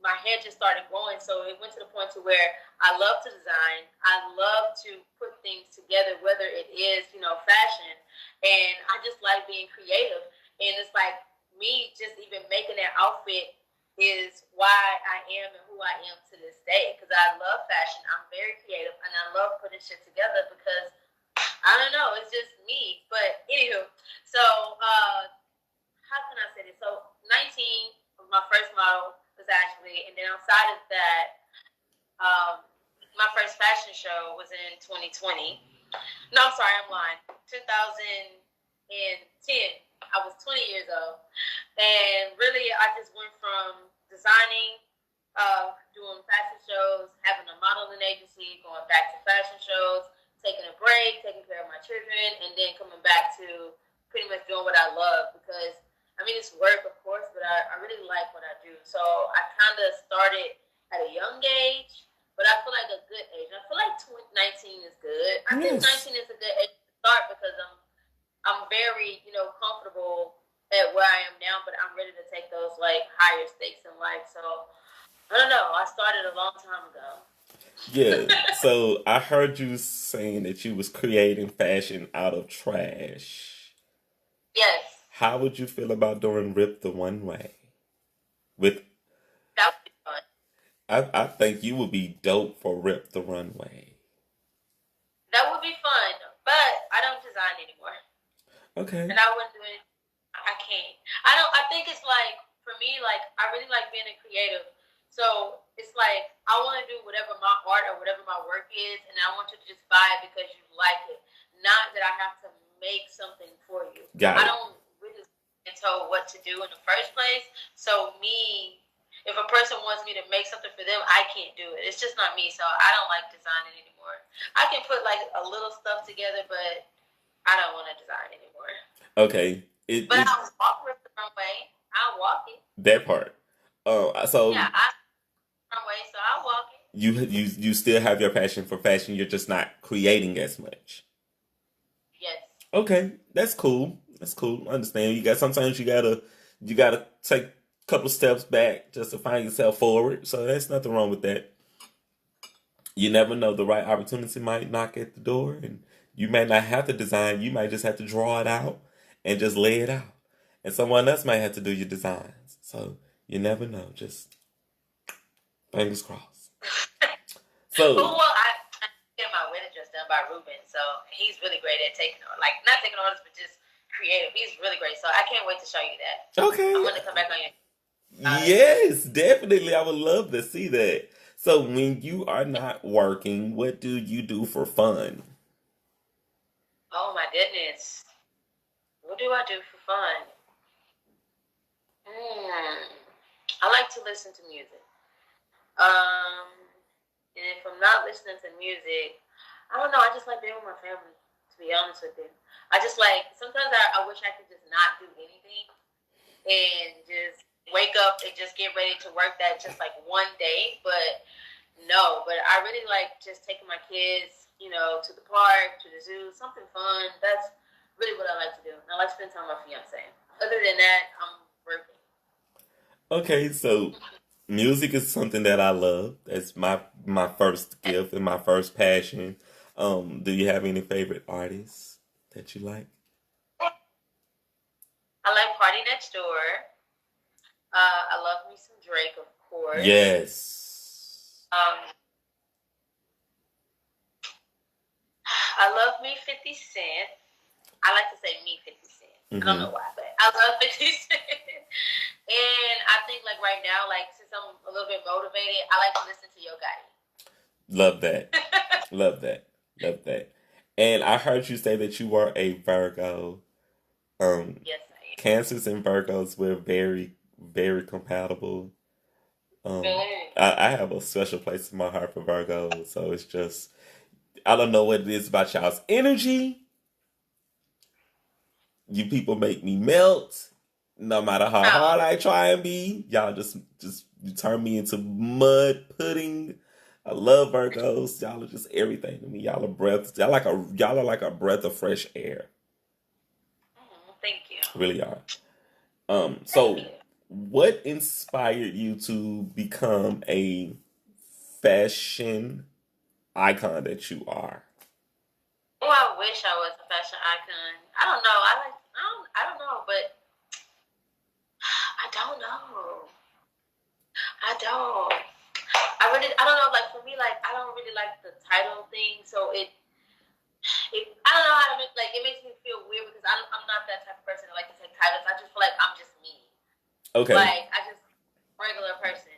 my head just started going. So it went to the point to where I love to design. I love to put things together, whether it is, fashion. And I just like being creative. And it's like me just even making that outfit is why I am and who I am to this day. Because I love fashion. I'm very creative and I love putting shit together because I don't know, it's just me. But anywho, so how can I say this? So 19 was my first model was actually, and then outside of that, my first fashion show was in 2020. No, I'm sorry, I'm lying. 2010. I was 20 years old. And really, I just went from designing, doing fashion shows, having a modeling agency, going back to fashion shows, taking a break, taking care of my children, and then coming back to pretty much doing what I love because, I mean, it's work, of course, but I really like what I do. So I kind of started at a young age, but I feel like a good age. I feel like 19 is good. I think 19 is a good age to start because I'm very, comfortable at where I am now, but I'm ready to take those, like, higher stakes in life. So, I don't know. I started a long time ago. Yeah, so I heard you saying that you was creating fashion out of trash. Yes. How would you feel about doing Rip the One Way? With That would be fun. I think you would be dope for Rip the Runway. That would be fun, but I don't design anymore. Okay. And I wouldn't do it. I can't. I think it's like, for me, like, I really like being a creative. So it's like, I want to do whatever my art or whatever my work is, and I want you to just buy it because you like it. Not that I have to make something for you. Got it. I don't really get told what to do in the first place. So if a person wants me to make something for them, I can't do it. It's just not me. So I don't like designing anymore. I can put like a little stuff together, but I don't want to design anymore. Okay. But I'll walk with the runway. I'll walk it. That part. So Yeah, I runway, so I'll walk it. you still have your passion for fashion. You're just not creating as much. Yes. Okay, that's cool. That's cool. I understand. Sometimes you gotta take a couple steps back just to find yourself forward. So there's nothing wrong with that. You never know, the right opportunity might knock at the door, and you may not have to design. You might just have to draw it out and just lay it out, and someone else might have to do your designs. So you never know. Just fingers crossed. So I get my wedding dress done by Ruben, so he's really great at not taking orders, but just creative. He's really great, so I can't wait to show you that. okay. I'm gonna come back on you. Yes, definitely. I would love to see that. So when you are not working, what do you do for fun? Oh my goodness. What do I do for fun? I like to listen to music. And if I'm not listening to music, I don't know, I just like being with my family, to be honest with you. Sometimes I wish I could just not do anything and just wake up and just get ready to work that just like one day, but I really like just taking my kids to the park, to the zoo, something fun. That's really what I like to do. And I like to spend time with my fiance. Other than that, I'm working. Okay, so music is something that I love. That's my first gift and my first passion. Do you have any favorite artists that you like? I like Party Next Door. I love me some Drake, of course. Yes. I love me 50 Cent. I like to say me 50 Cent. I don't Mm-hmm. know why, but I love 50 Cent. And I think like right now, like since I'm a little bit motivated, I like to listen to Yo Gotti. Love that. Love that. Love that. And I heard you say that you are a Virgo. Yes, I am. Cancers and Virgos, we're very, very compatible. Um, Good. I have a special place in my heart for Virgos, so it's just I don't know what it is about y'all's energy. You people make me melt. No matter how Oh, hard I try and be, y'all just you turn me into mud pudding. I love Virgos. Y'all are just everything to me. Y'all are breath. Y'all are like a breath of fresh air. thank you. Really are. Thank you. So what inspired you to become a fashion icon that you are? Oh, I wish I was a fashion icon. I don't know. I don't know, but I don't know. I don't. I don't know. Like for me, like I don't really like the title thing. So I don't know how to make, like it makes me feel weird because I'm not that type of person that like to take titles. I just feel like I'm just me. Okay. Like I just regular person.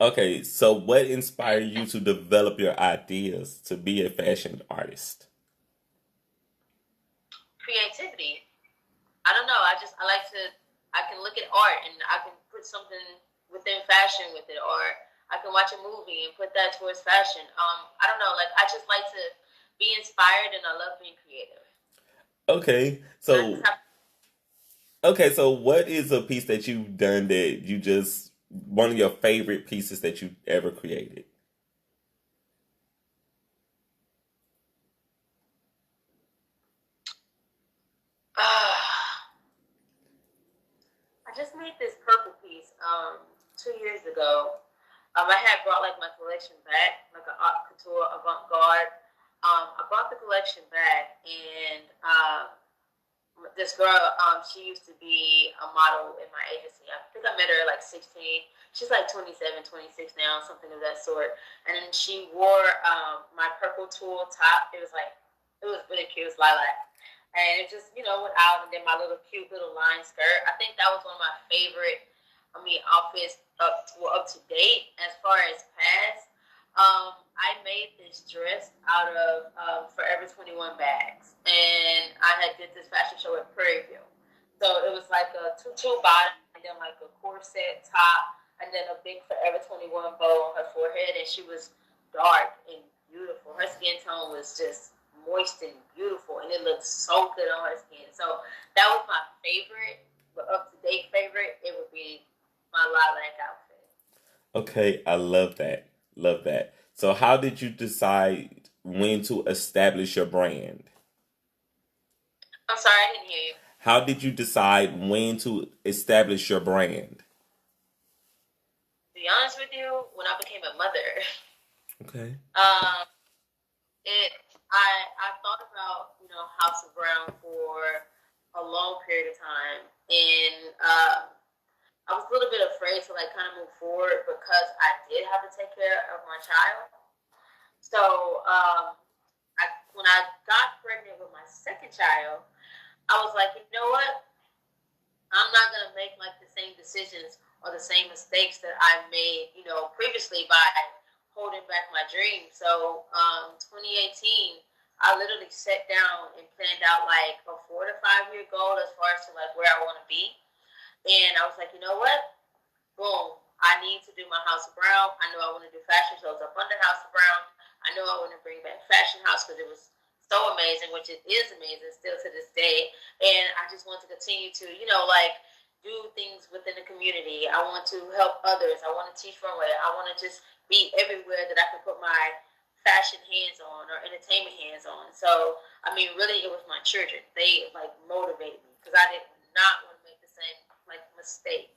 Okay, so what inspired you to develop your ideas to be a fashion artist? Creativity. I don't know. I like to. I can look at art and I can put something within fashion with it, or I can watch a movie and put that towards fashion. I don't know. Like I just like to be inspired, and I love being creative. Okay, And I just so have. what is a piece that you've done that you just one of your favorite pieces that you ever created? I just made this purple piece 2 years ago. I had brought like my collection back, like an art couture avant garde. I brought the collection back, and this girl, she used to be a model in my agency. I think I met her at like 16. She's like 27, 26 now, something of that sort. And then she wore my purple tulle top. It was really cute. It was lilac. And it just, went out. And then my little cute little line skirt. I think that was one of my favorite, outfits up to date as far as past. I made this dress out of Forever 21 bags, and I had did this fashion show at Prairie View. So it was like a tutu bottom, and then like a corset top, and then a big Forever 21 bow on her forehead, and she was dark and beautiful. Her skin tone was just moist and beautiful, and it looked so good on her skin. So that was my favorite, but up to date favorite, it would be my lilac outfit. Okay, I love that. Love that. So how did you decide when to establish your brand? I'm sorry, I didn't hear you. How did you decide when to establish your brand? To be honest with you, when I became a mother, Okay. um, I thought about House of Brown for a long period of time, and I was a little bit afraid to like kind of move forward because I did have to take care of my child. So when I got pregnant with my second child, I was like, you know what? I'm not gonna make like the same decisions or the same mistakes that I made, previously by holding back my dream. So 2018, I literally sat down and planned out like a 4 to 5 year goal as far as to like where I want to be. And I was like, you know what? Boom. I need to do my House of Brown. I know I want to do fashion shows up under House of Brown. I know I want to bring back Fashion House because it was so amazing, which it is amazing still to this day. And I just want to continue to, like do things within the community. I want to help others. I want to teach runway. I want to just be everywhere that I can put my fashion hands-on or entertainment hands-on. So, I mean, really, it was my children. They, like, motivated me because I did not want to make the same, like, mistake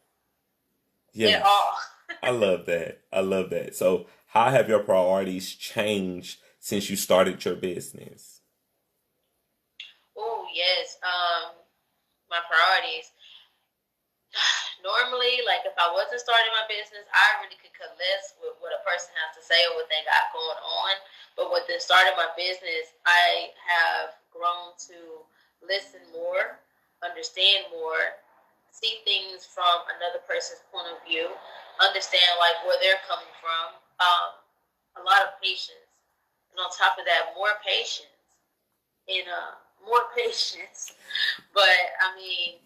at Yes. all. I love that. I love that. So, how have your priorities changed since you started your business? Oh, yes. My priorities. Normally, like if I wasn't starting my business, I really could cut less with what a person has to say or what they got going on. But with the start of my business, I have grown to listen more, understand more, see things from another person's point of view, understand like where they're coming from. A lot of patience, and on top of that, more patience and more patience. But I mean,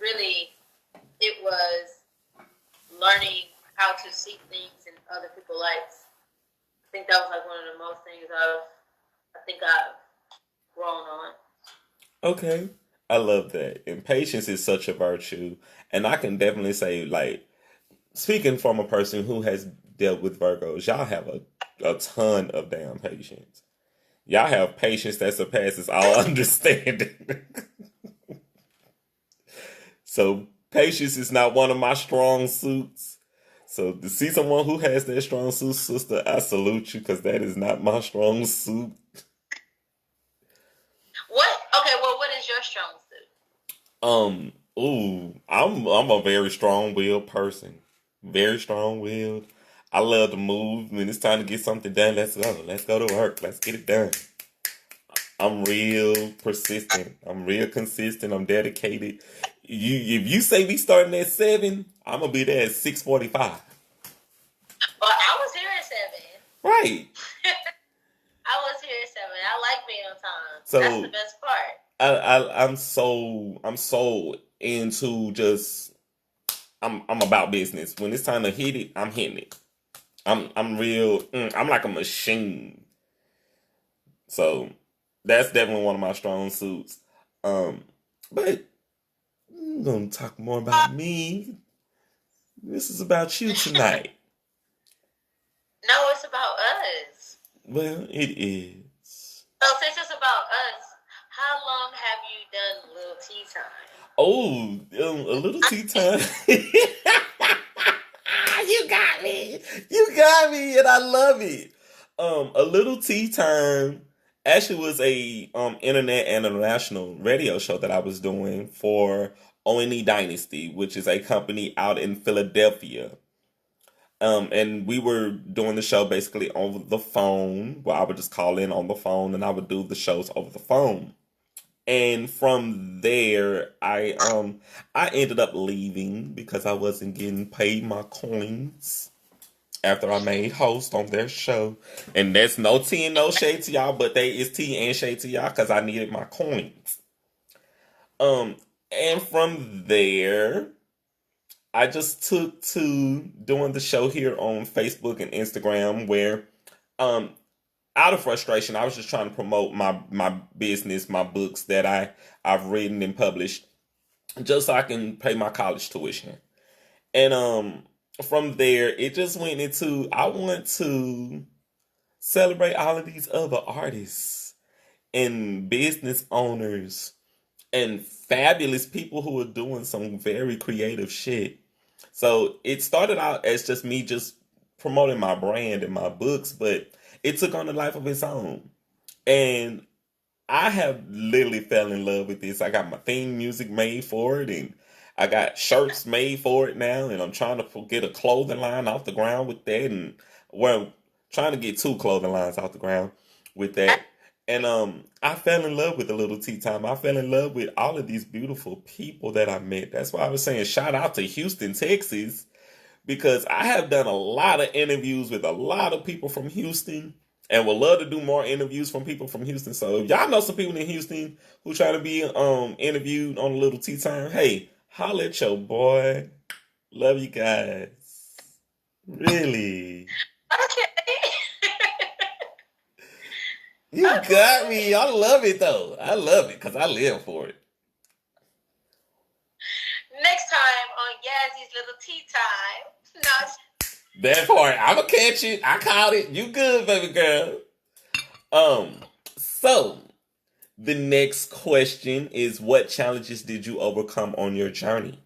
really, it was learning how to see things in other people's lives. I think that was like one of the most things I've grown on. Okay. I love that. And patience is such a virtue. And I can definitely say, like, speaking from a person who has dealt with Virgos, y'all have a ton of damn patience. Y'all have patience that surpasses all understanding. So patience is not one of my strong suits. So to see someone who has that strong suit, sister, I salute you because that is not my strong suit. What? Okay, well, what is your strong suit? I'm a very strong-willed person. Very strong-willed. I love to move. When it's time to get something done, let's go. Let's go to work. Let's get it done. I'm real persistent. I'm real consistent. I'm dedicated. If you say we starting at 7, I'm gonna be there at 6:45. Well, I was here at 7. Right. I was here at 7. I like being on time. So that's the best part. I'm so into just I'm about business. When it's time to hit it, I'm hitting it. I'm real. I'm like a machine. So that's definitely one of my strong suits. But I'm gonna talk more about me. This is about you tonight. No, it's about us. Well, it is. So since it's about us, how long have you done Little Tea Time? Oh, a little tea time. You got me. You got me, and I love it. A little tea time actually was a internet and international radio show that I was doing for O&E Dynasty, which is a company out in Philadelphia. And we were doing the show basically over the phone, where I would just call in on the phone and I would do the shows over the phone. And from there, I ended up leaving because I wasn't getting paid my coins after I made host on their show. And that's no tea and no shade to y'all, but they is tea and shade to y'all because I needed my coins. And from there, I just took to doing the show here on Facebook and Instagram where out of frustration, I was just trying to promote my business, my books that I've written and published, just so I can pay my college tuition. And from there, it just went into I want to celebrate all of these other artists and business owners and fabulous people who are doing some very creative shit. So it started out as just me just promoting my brand and my books, but it took on a life of its own. And I have literally fell in love with this. I got my theme music made for it, and I got shirts made for it now, and I'm trying to get a clothing line off the ground with that, and well, trying to get 2 clothing lines off the ground with that. And I fell in love with a little tea time. I fell in love with all of these beautiful people that I met. That's why I was saying shout out to Houston, Texas, because I have done a lot of interviews with a lot of people from Houston and would love to do more interviews from people from Houston. So if y'all know some people in Houston who try to be interviewed on a little tea time, hey, holla at your boy. Love you guys. Really. Okay. You got me. I love it though. I love it because I live for it. Next time on Yazzy's Little Tea Time. No, That part, I'ma catch it. I caught it. You good, baby girl. So the next question is, what challenges did you overcome on your journey?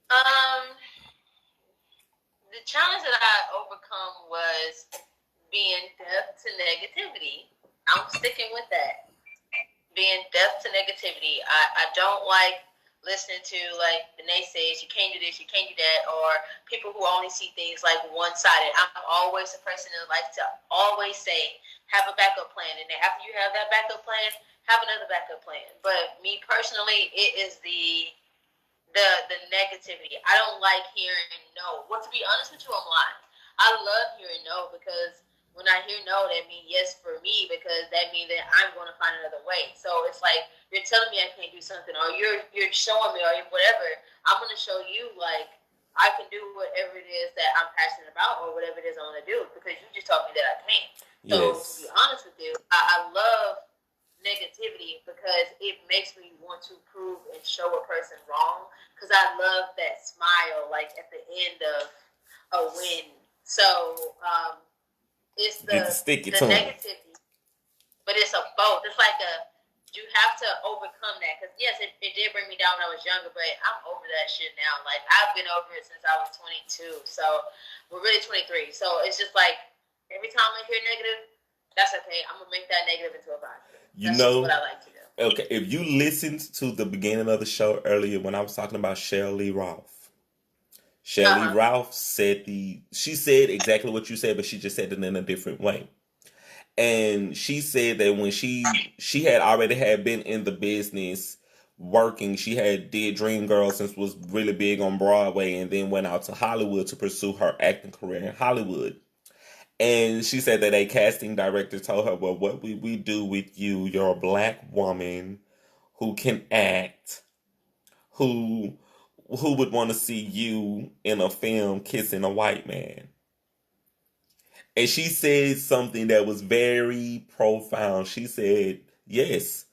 Um, the challenge that I overcome was being deaf to negativity. I'm sticking with that. Being deaf to negativity. I don't like listening to like the naysayers, you can't do this, you can't do that, or people who only see things like one-sided. I'm always a person that likes to always say, have a backup plan, and then after you have that backup plan, have another backup plan. But me personally, it is the negativity. I don't like hearing no. Well, to be honest with you, I'm lying. I love hearing no, because when I hear no, that means yes for me, because that means that I'm going to find another way. So it's like you're telling me I can't do something, or you're showing me, or whatever. I'm going to show you like I can do whatever it is that I'm passionate about, or whatever it is I want to do, because you just told me that I can't. So to be Yes. honest with you, I love negativity because it makes me want to prove and show a person wrong, because I love that smile like at the end of a win. So it's Get to stick it the to them. negativity, but it's a both. It's like you have to overcome that, because yes, it did bring me down when I was younger, but I'm over that shit now. Like I've been over it since I was 22, so we're really 23. So it's just like every time I hear negative, that's okay. I'm gonna make that negative into a positive. You That's just what know, I like to do. okay, if you listened to the beginning of the show earlier when I was talking about Shelley Ralph, Shelley Uh-huh. Ralph she said exactly what you said, but she just said it in a different way. And she said that when she had already had been in the business working, she had did Dreamgirls and was really big on Broadway, and then went out to Hollywood to pursue her acting career in Hollywood. And she said that a casting director told her, well, what we do with you, you're a black woman who can act, who would want to see you in a film kissing a white man. And she said something that was very profound. She said, yes,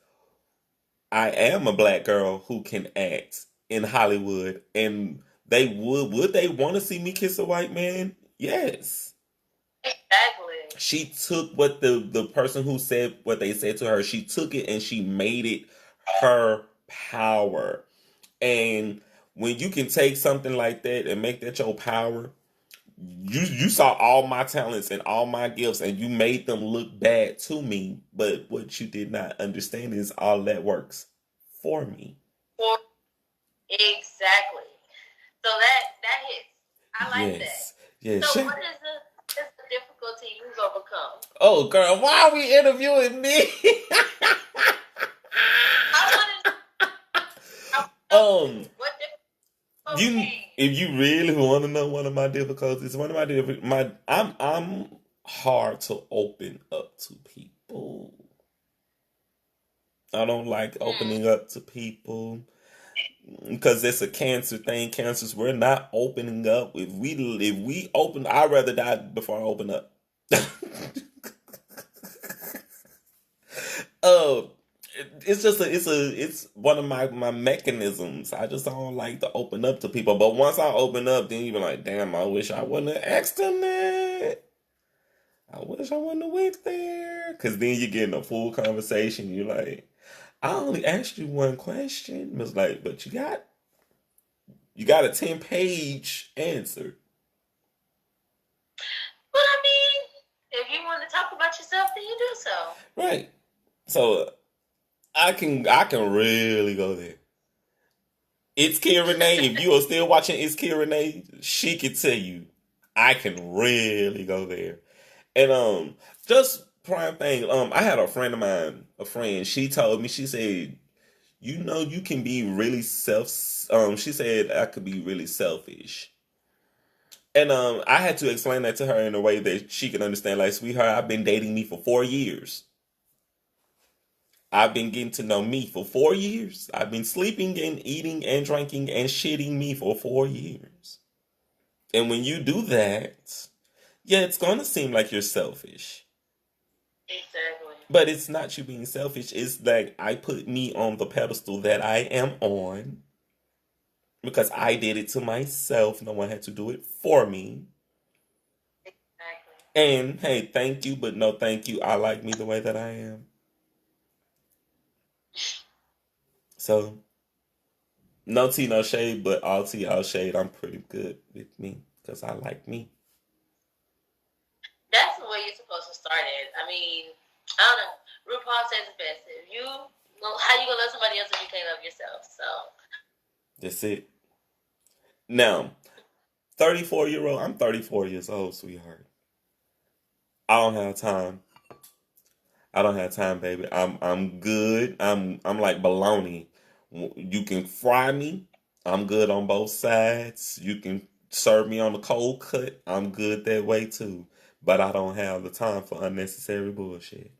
I am a black girl who can act in Hollywood. And they would they want to see me kiss a white man? Yes. Exactly. She took what the person who said what they said to her, she took it and she made it her power. And when you can take something like that and make that your power, you saw all my talents and all my gifts and you made them look bad to me, but what you did not understand is all that works for me. Or exactly. So that hits. I like that. Yes. Yes. So what is the difficulty you've overcome? Oh girl, why are we interviewing me? I want to um what you difficulty? if you really want to know one of my difficulties, one of my I'm hard to open up to people. I don't like opening up to people because it's a cancer thing. Cancers, we're not opening up. If we open, I'd rather die before I open up. uh, it's just it's one of my mechanisms. I just don't like to open up to people. But once I open up, then you be like, damn, I wish I wouldn't have asked them that. I wish I wouldn't have went there. Because then you get in a full conversation. You're like, I only asked you one question. It's like, but you got a 10-page answer. But I mean, if you want to talk about yourself, then you do so. Right. So I can really go there. It's Kira Renee. If you are still watching It's Kira Renee, she can tell you I can really go there. And just prime thing, I had a friend of mine, she told me, she said, you can be really she said I could be really selfish. And I had to explain that to her in a way that she could understand. Like, sweetheart, I've been dating me for 4 years. I've been getting to know me for 4 years. I've been sleeping and eating and drinking and shitting me for 4 years. And when you do that, yeah, it's gonna seem like you're selfish. Exactly. But it's not you being selfish. It's like I put me on the pedestal that I am on. because I did it to myself. No one had to do it for me. Exactly. And hey, thank you, but no thank you. I like me the way that I am. So no tea, no shade, but all tea, all shade. I'm pretty good with me because I like me. That's the way you're supposed to start it. I mean, I don't know. RuPaul says it best. If you, well, how you gonna love somebody else if you can't love yourself? So That's it. Now, 34-year-old. I'm 34 years old, sweetheart. I don't have time. I don't have time, baby. I'm good. I'm like bologna. You can fry me. I'm good on both sides. You can serve me on the cold cut. I'm good that way too. But I don't have the time for unnecessary bullshit.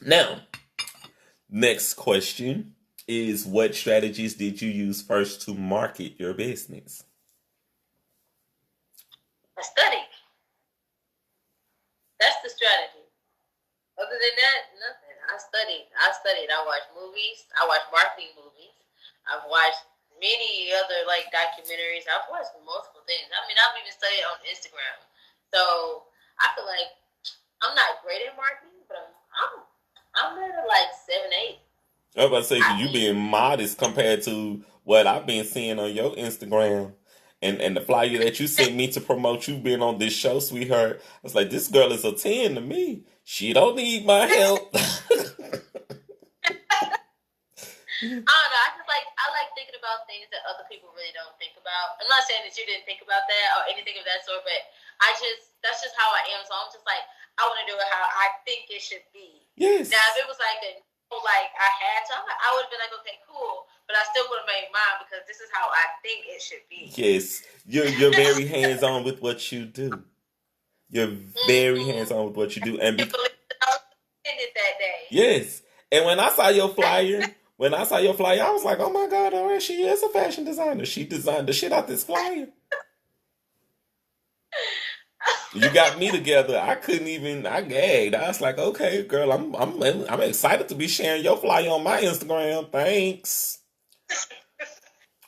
Now, next question is what strategies did you use first to market your business? I studied. That's the strategy. Other than that, nothing. I studied. I watched movies. I watched marketing movies. I've watched many other like documentaries. I've watched multiple things. I mean, I've even studied on Instagram. So I feel like I'm not great at marketing, but I'm at like 7, 8. I was about to say, I because you mean, being modest compared to what I've been seeing on your Instagram and the flyer that you sent me to promote you being on this show, sweetheart. I was like, this girl is a 10 to me. She don't need my help. I don't know. I like thinking about things that other people really don't think about. I'm not saying that you didn't think about that or anything of that sort, but that's just how I am. So I'm just like, I want to do it how I think it should be. Yes. Now, if it was like I had to, I would have been like, okay, cool, but I still would have made mine because this is how I think it should be. Yes. You're very hands on with what you do. You're very hands on with what you do, and I was intended that day. yes. And when I saw your flyer, I was like, oh my God, all right, she is a fashion designer. She designed the shit out this flyer. You got me together. I couldn't even. I gagged. I was like, okay, girl, I'm excited to be sharing your flyer on my Instagram. Thanks.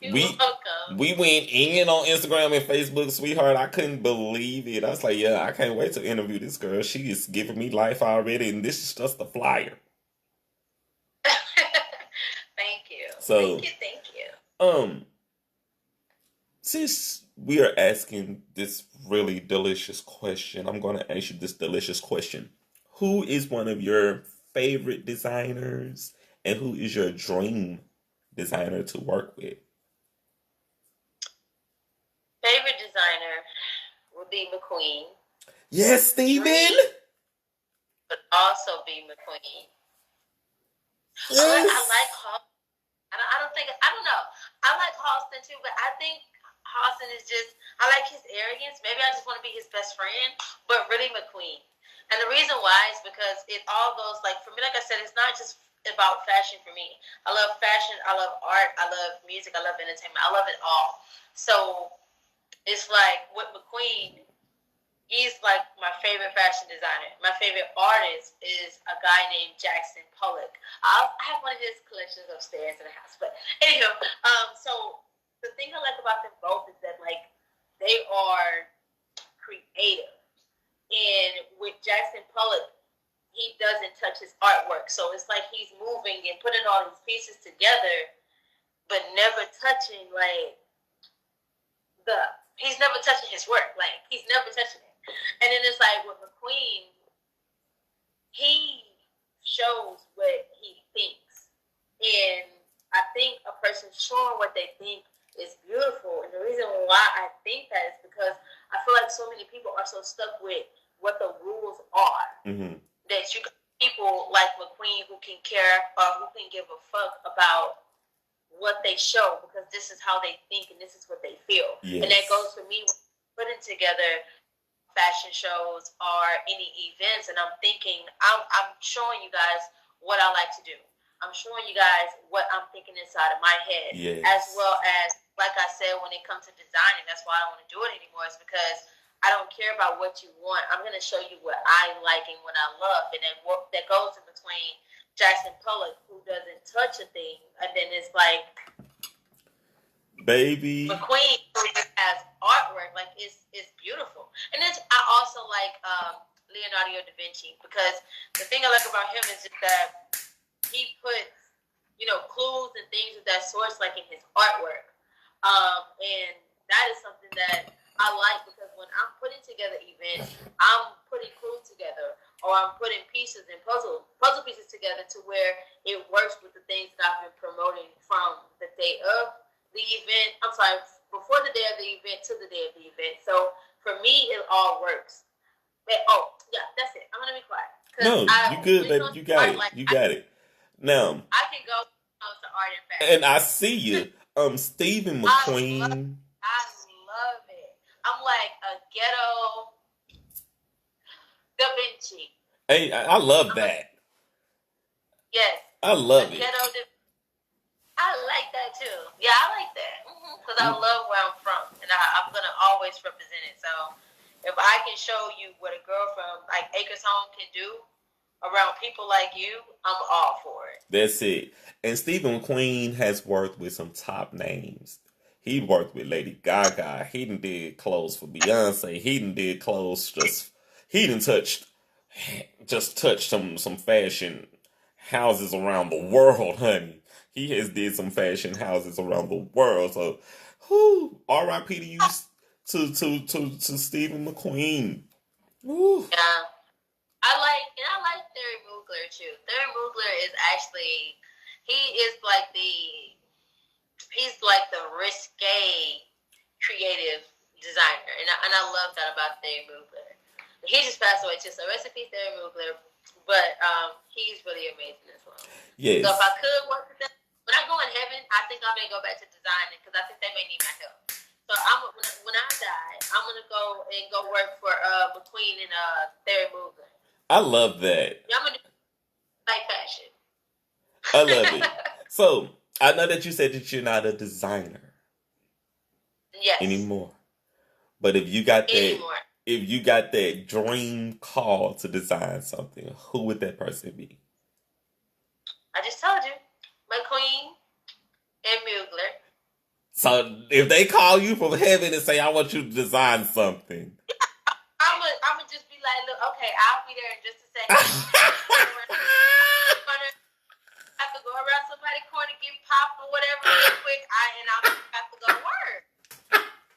You're We welcome. we went in on Instagram and Facebook, sweetheart. I couldn't believe it. I was like, yeah, I can't wait to interview this girl. She is giving me life already, and this is just the flyer. Thank you. So, Thank you. Since we are asking this really delicious question, I'm going to ask you this delicious question. Who is one of your favorite designers and who is your dream designer to work with? Favorite designer would be McQueen. Yes, Steven. Dream would also be McQueen. Yes. I like Halston. I don't know. I like Halston too, but I think Halston is just, I like his arrogance. Maybe I just want to be his best friend, but really McQueen. And the reason why is because it all goes, like, for me, like I said, it's not just about fashion for me. I love fashion, I love art, I love music, I love entertainment, I love it all. So it's like with McQueen, he's like my favorite fashion designer. My favorite artist is a guy named Jackson Pollock. I have one of his collections upstairs in the house. But anywho, so the thing I like about them both is that like they are creative. And with Jackson Pollock, he doesn't touch his artwork. So it's like he's moving and putting all these pieces together, but never touching like he's never touching his work. Like he's never touching it. And then it's like with McQueen, he shows what he thinks. And I think a person showing what they think is beautiful. And the reason why I think that is because I feel like so many people are so stuck with what the rules are. Mm-hmm. That you people like McQueen who can care or who can give a fuck about what they show because this is how they think and this is what they feel. Yes. And that goes for me when putting together fashion shows or any events, and I'm thinking I'm showing you guys what I like to do. I'm showing you guys what I'm thinking inside of my head. Yes. As well as, like I said, when it comes to designing, that's why I don't want to do it anymore, is because I don't care about what you want. I'm going to show you what I like and what I love. And then that goes in between Jackson Pollock who doesn't touch a thing, and then it's like Baby. McQueen who just has artwork, like it's beautiful. And then I also like Leonardo da Vinci, because the thing I like about him is just that he puts, clues and things of that sort, like in his artwork. And that is something that I like, because when I'm putting together events, I'm putting clues together, or I'm putting pieces and puzzle pieces together to where it works with the things that I've been promoting from the day of the event. I'm sorry, before the day of the event to the day of the event. So for me, it all works. But, that's it. I'm gonna be quiet. No, you good, baby. You got it. You got it. Now, I can go to art and fashion. And I see you. Stephen McQueen. I love it. I'm like a ghetto Da Vinci. Hey, I love that. Yes. I love it. Ghetto I like that too. Yeah, I like that. Because I love where I'm from. And I'm going to always represent it. So if I can show you what a girl from like Acres Home can do around people like you, I'm all for it. That's it. And Stephen McQueen has worked with some top names. He worked with Lady Gaga. He done did clothes for Beyonce. He done did clothes he done touched some fashion houses around the world, honey. He has did some fashion houses around the world. So, R.I.P. to you, to Stephen McQueen. Whew. Yeah. I like Thierry Mugler too. Thierry Mugler is actually, he's like the risque creative designer, and I love that about Thierry Mugler. He just passed away too, so rest in peace, Thierry Mugler. But he's really amazing as well. Yes. So if I could work with them, when I go in heaven, I think I may go back to designing, because I think they may need my help. So when I die, I'm gonna go work for McQueen and Thierry Mugler. I love that. Yeah, I'm gonna do like fashion. I love it. So I know that you said that you're not a designer. Yes. Anymore. But if you got that dream call to design something, who would that person be? I just told you, McQueen and Mugler. So if they call you from heaven and say, "I want you to design something," I'm gonna just be like, "Look, okay, I'll be there in just a second." I have to go around somebody's corner, get popped or whatever real quick, and I'm gonna have to go to work.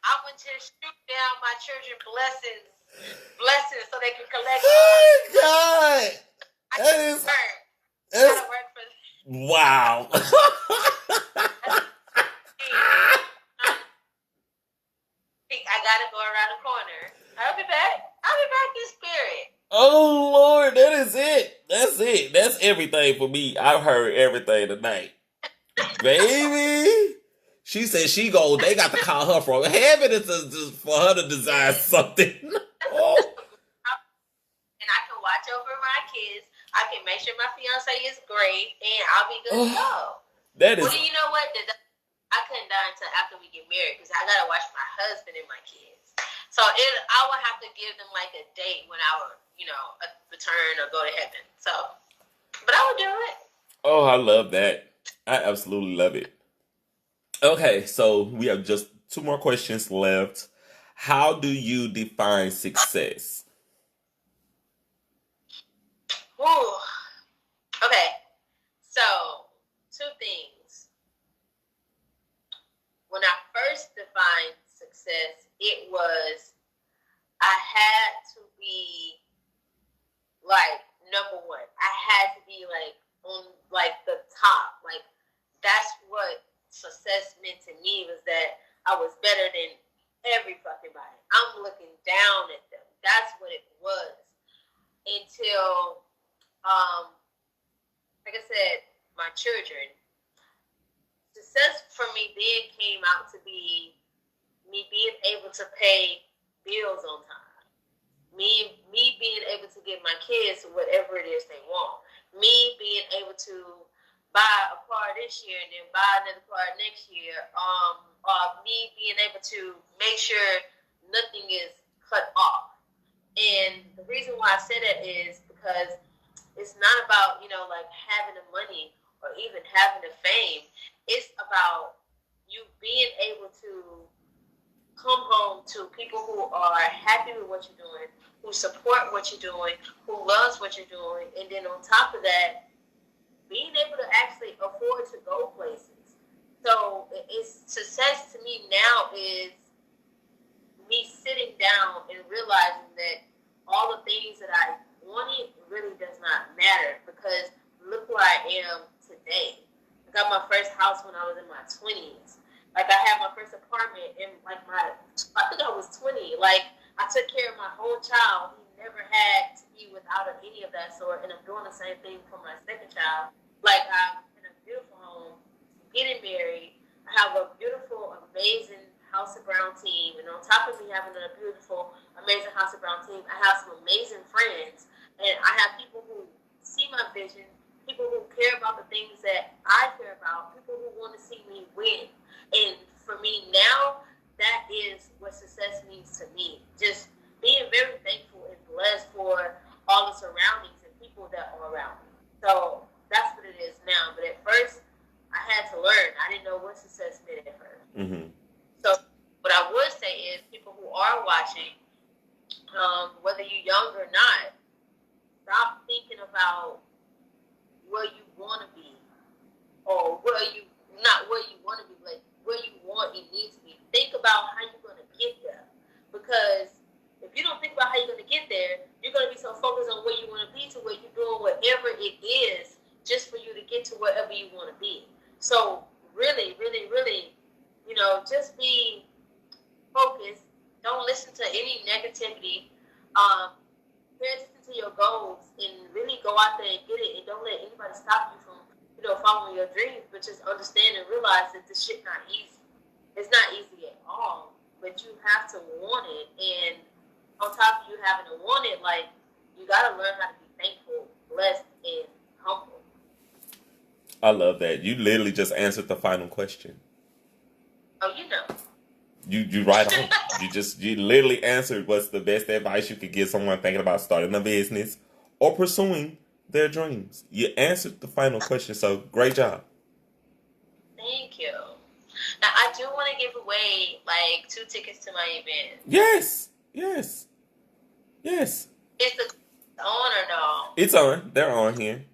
I'm gonna just shoot down my children's blessings so they can collect. Oh God, that is work. I gotta work for them. Wow. I gotta go around the corner. I'll be back in spirit. Oh Lord, that is it. That's it. That's everything for me. I've heard everything tonight. Baby. She said they got to call her from heaven for her to design something. Oh. And I can watch over my kids. I can make sure my fiance is great, and I'll be good to go. That is. Well, you know what? I couldn't die until after we get married, because I gotta watch my husband and my kids. So I would have to give them like a date when I would, return or go to heaven. So, but I would do it. Oh, I love that. I absolutely love it. Okay, so we have just 2 more questions left. How do you define success? Ooh. Okay. So, 2 things. When I first defined success, it was I had to be like number 1. I had to be like on like the top. Like that's what success meant to me, was that I was better than every fucking body. I'm looking down at them. That's what it was. Until, like I said, my children. Success for me then came out to be me being able to pay bills on time. Me being able to give my kids whatever it is they want. Me being able to buy a car this year and then buy another car next year. Me being able to make sure nothing is cut off. And the reason why I say that is because it's not about, like having the money or even having the fame. It's about you being able to come home to people who are happy with what you're doing, who support what you're doing, who loves what you're doing, and then on top of that, being able to actually afford to go places. So it's success to me now is me sitting down and realizing that all the things that I wanted really does not matter, because look where I am today. I got my first house when I was in my 20s. Like, I had my first apartment in, like, I think I was 20. Like, I took care of my whole child. He never had to be without any of that sort. And I'm doing the same thing for my second child. Like, I'm in a beautiful home, getting married. I have a beautiful, amazing House of Brown team. And on top of me having a beautiful, amazing House of Brown team, I have some amazing friends. And I have people who see my vision, people who care about the things that I care about, people who want to see me win. And for me now, that is what success means to me. Just being very thankful and blessed for all the surroundings and people that are around me. So that's what it is now. But at first, I had to learn. I didn't know what success meant at first. Mm-hmm. So what I would say is, people who are watching, whether you're young or not, stop thinking about where you want to be, or not where you want to be, like where you want and need to be. Think about how you're going to get there. Because if you don't think about how you're going to get there, you're going to be so focused on where you want to be to where you're doing whatever it is just for you to get to wherever you want to be. So really, really, really, just be focused. Don't listen to any negativity. Pay attention to your goals and really go out there and get it. And don't let anybody stop you from following your dreams, but just understand and realize that this shit not easy. It's not easy at all, but you have to want it. And on top of you having to want it, like, you got to learn how to be thankful, blessed, and humble. I love that. You literally just answered the final question. Oh, You right on. You literally answered what's the best advice you could give someone thinking about starting a business or pursuing their dreams. You answered the final question, so great job. Thank you. Now, I do want to give away, like, 2 tickets to my event. Yes. Is it on or no? It's on. They're on here.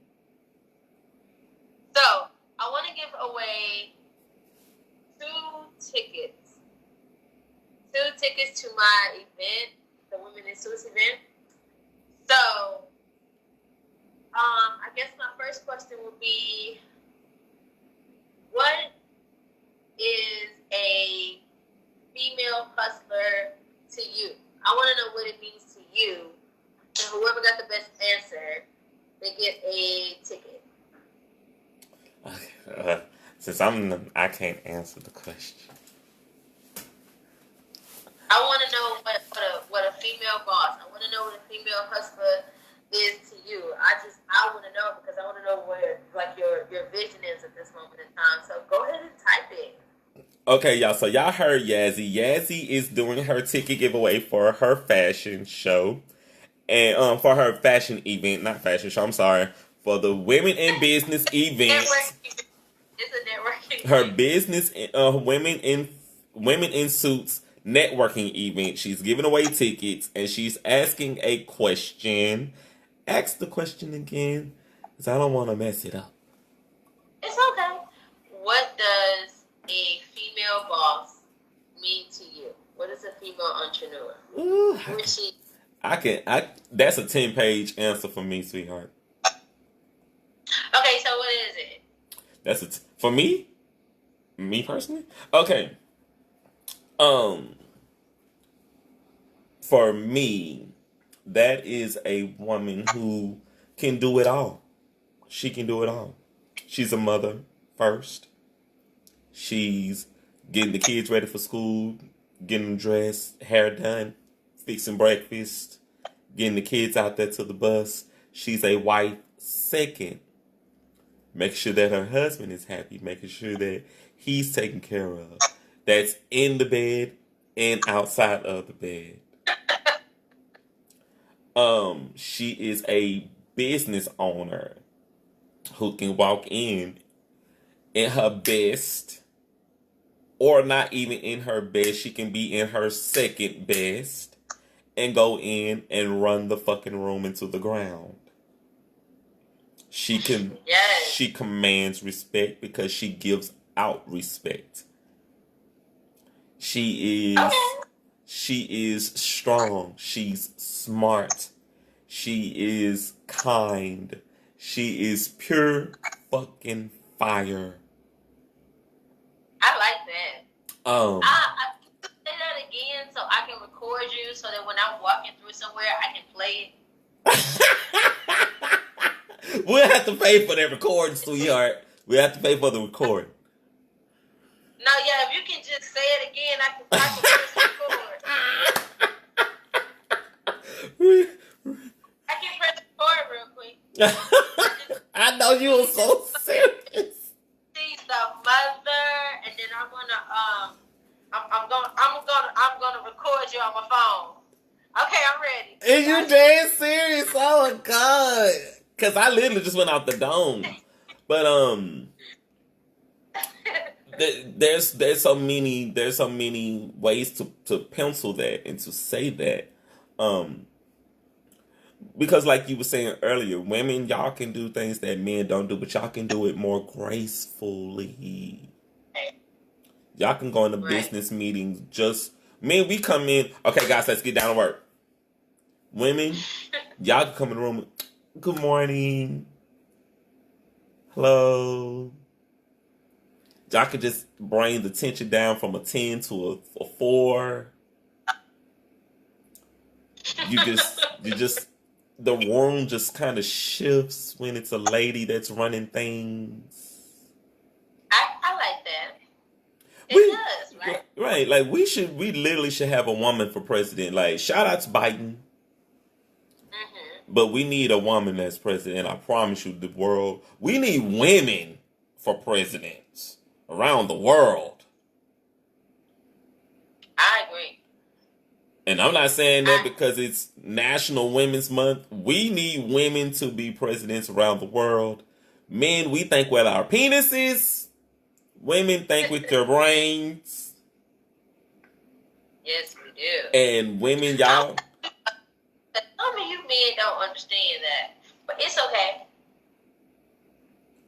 So, I want to give away 2 tickets. 2 tickets to my event, the Women in Suits event. So, I guess my first question would be, what is a female hustler to you? I want to know what it means to you. And whoever got the best answer, they get a ticket. Since I can't answer the question. I want to know what a female boss. I want to know what a female hustler is to you. I want to know, because I want to know where, like, your vision is at this moment in time. So go ahead and type it. Okay, y'all. So y'all heard Yassy. Yassy is doing her ticket giveaway for her fashion show, and for her fashion event, not fashion show. I'm sorry, for the Women in Business event. It's a networking. Her business, women in suits networking event. She's giving away tickets, and she's asking a question. Ask the question again, because I don't want to mess it up. It's okay. What does a female boss mean to you? What is a female entrepreneur? Ooh, Who is she? That's a 10-page answer for me, sweetheart. Okay, so what is it? For me? Me personally? Okay. For me, that is a woman who can do it all. She can do it all. She's a mother first. She's getting the kids ready for school, getting them dressed, hair done, fixing breakfast, getting the kids out there to the bus. She's a wife second. Making sure that her husband is happy, making sure that he's taken care of. That's in the bed and outside of the bed. She is a business owner who can walk in her best, or not even in her best. She can be in her second best and go in and run the fucking room into the ground. She commands respect because she gives out respect. She is strong. She's smart. She is kind. She is pure fucking fire. I like that. I say that again so I can record you so that when I'm walking through somewhere I can play it. We'll have to pay for that recording, sweetheart. We'll have to pay for the recording. No, yeah, if you can just say it again, I can press record. I can press record real quick. I know you were so serious. She's the mother, and then I'm gonna record you on my phone. Okay, I'm ready. Is you dead serious? Oh my god! Because I literally just went out the dome, but there's so many ways to pencil that and to say that, because like you were saying earlier, women, y'all can do things that men don't do, but y'all can do it more gracefully. Y'all can go into business meetings. Just men, we come in. Okay, guys, let's get down to work. Women, y'all can come in the room. Good morning. Hello. Y'all could just bring the tension down from a 10 to a 4. You just, the room just kind of shifts when it's a lady that's running things. I like that. It does, right? Right. Like we literally should have a woman for president. Like, shout out to Biden. But we need a woman as president. I promise you, the world. We need women for presidents around the world. I agree. And I'm not saying that because it's National Women's Month. We need women to be presidents around the world. Men, we think with our penises. Women think with their brains. Yes, we do. And women, y'all. Some of you men don't understand that. But it's okay.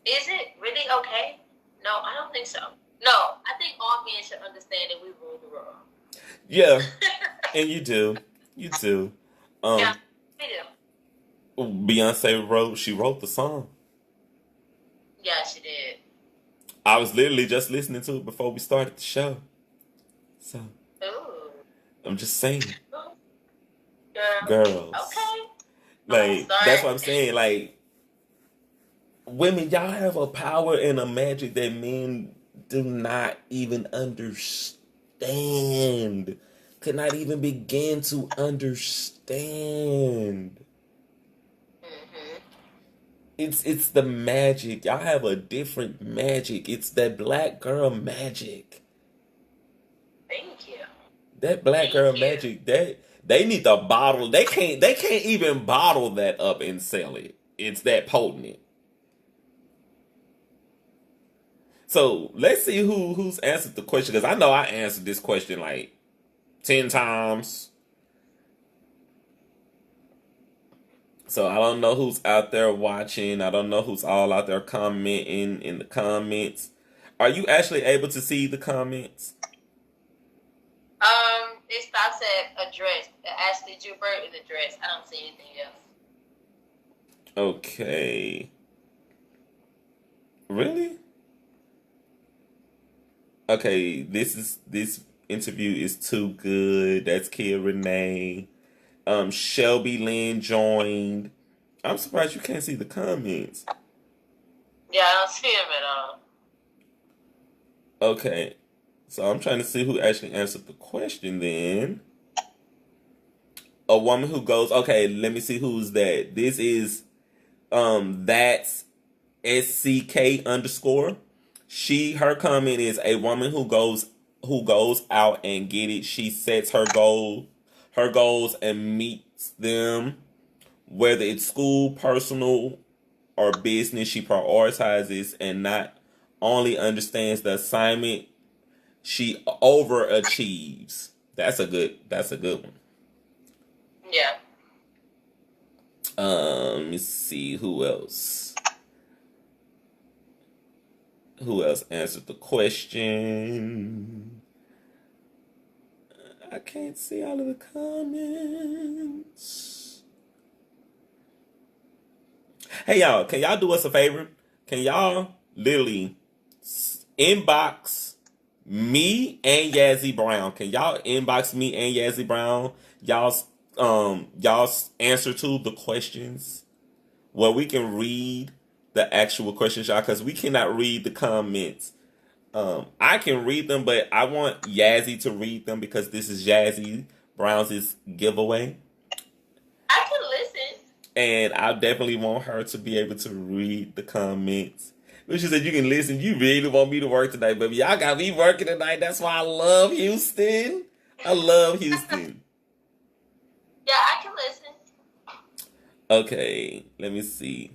Is it really okay? No, I don't think so. No, I think all men should understand that we rule the world. Yeah. And you do. You do. Yeah, we do. Beyonce wrote the song. Yeah, she did. I was literally just listening to it before we started the show. So, ooh. I'm just saying. Girls. Okay. Like, that's what I'm saying. Like, women, y'all have a power and a magic that men do not even understand. Could not even begin to understand. Mm-hmm. It's the magic. Y'all have a different magic. It's that black girl magic. Thank you. That black girl magic, that they need to bottle. They can't even bottle that up and sell it. It's that potent. So let's see who's answered the question, because I know I answered this question like 10 times. So I don't know who's out there watching. I don't know who's all out there commenting in the comments. Are you actually able to see the comments? It stops at address. Ashley Jubert is address. I don't see anything else. Okay. Really? Okay, this interview is too good. That's Kia Renee. Shelby Lynn joined. I'm surprised you can't see the comments. Yeah, I don't see him at all. Okay. So I'm trying to see who actually answered the question then. A woman who goes, okay, let me see who's that. This is that's SCK_. Her comment is a woman who goes out and get it. She sets her goals and meets them Whether it's school, personal, or business, she prioritizes and not only understands the assignment, she overachieves. That's a good one. Yeah. Let me see who else. Who else answered the question? I can't see all of the comments. Hey y'all, can y'all do us a favor? Can y'all literally inbox me and Yassy Brown? Can y'all inbox me and Yassy Brown? Y'all's answer to the questions. Well, we can read the actual questions, y'all, because we cannot read the comments. I can read them, but I want Yassy to read them because this is Yassy Brown's giveaway. I can listen. And I definitely want her to be able to read the comments. But she said, you can listen. You really want me to work tonight, baby. Y'all got me working tonight. That's why I love Houston. I love Houston. Yeah, I can listen. Okay, let me see.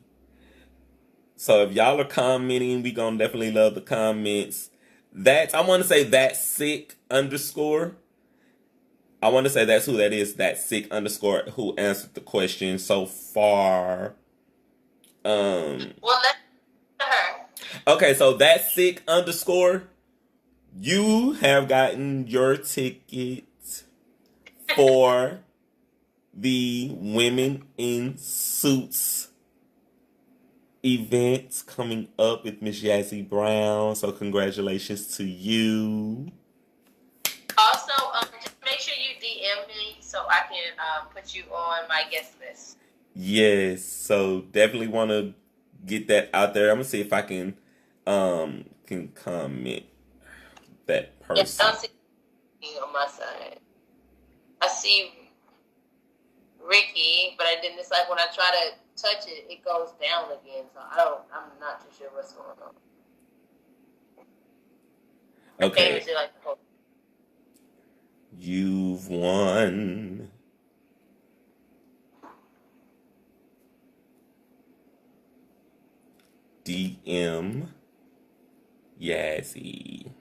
So if y'all are commenting, we gonna definitely love the comments. I want to say that sick underscore. I want to say that's who that is. That sick underscore who answered the question so far. Well, let's her. Okay, so that sick underscore. You have gotten your ticket for the Women in Suits event coming up with Miss Yassy Brown. So congratulations to you. Also, just make sure you DM me so I can put you on my guest list. Yes, so definitely want to get that out there. I'm gonna see if I can comment that person. Yeah, I don't see on my side. I see Ricky, but I didn't. It's like when I try to touch it, it goes down again. So I'm not too sure what's going on. Okay. You've won. DM Yassy.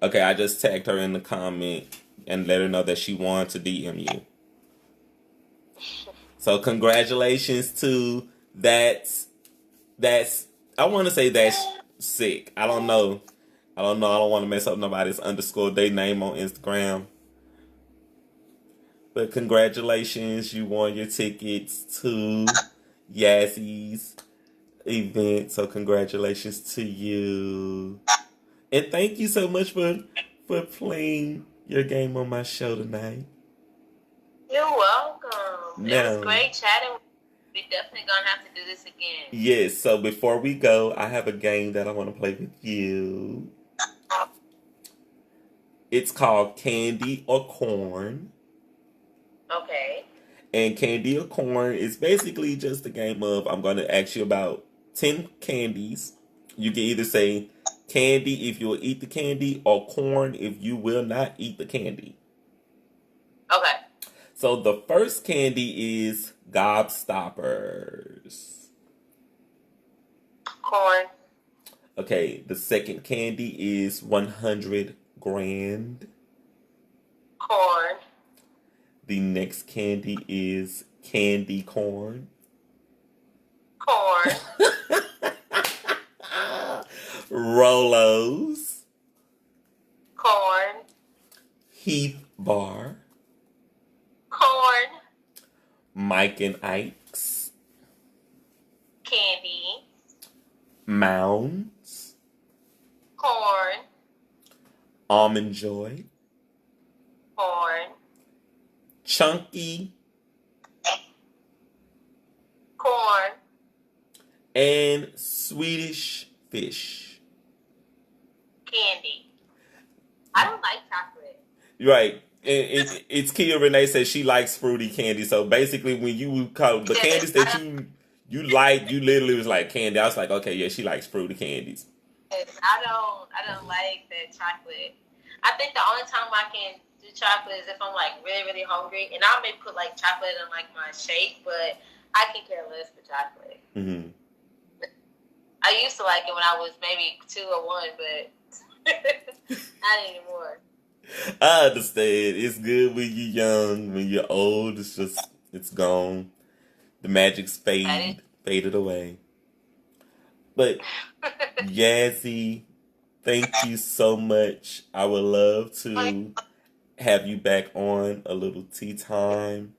Okay, I just tagged her in the comment and let her know that she won to DM you. So congratulations to that's I want to say that's sick. I don't know. I don't want to mess up nobody's underscore their name on Instagram. But congratulations, you won your tickets to Yassy's event. So congratulations to you. And thank you so much for playing your game on my show tonight. You're welcome. It was great chatting. We're definitely going to have to do this again. Yes, so before we go, I have a game that I want to play with you. It's called Candy or Corn. Okay. And Candy or Corn is basically just a game of I'm going to ask you about 10 candies. You can either say candy if you'll eat the candy or corn if you will not eat the candy. Okay. So the first candy is Gobstoppers. Corn. Okay, the second candy is 100 grand. Corn. The next candy is candy corn. Corn. Rolos. Corn. Heath Bar. Corn. Mike and Ike's. Candy. Mounds. Corn. Almond Joy. Corn. Chunky. Corn. And Swedish Fish. Candy. I don't like chocolate. Right. It's Kia Renee says she likes fruity candy. So basically, when you call the candies that you like, you literally was like candy. I was like, okay, yeah, she likes fruity candies. I don't like that chocolate. I think the only time I can do chocolate is if I'm like really, really hungry, and I may put like chocolate in like my shake, but I can care less for chocolate. Mm-hmm. I used to like it when I was maybe 2 or 1, but not anymore. I understand. It's good when you're young. When you're old, it's gone. The magic's faded away. But Yassy, thank you so much. I would love to have you back on a little tea time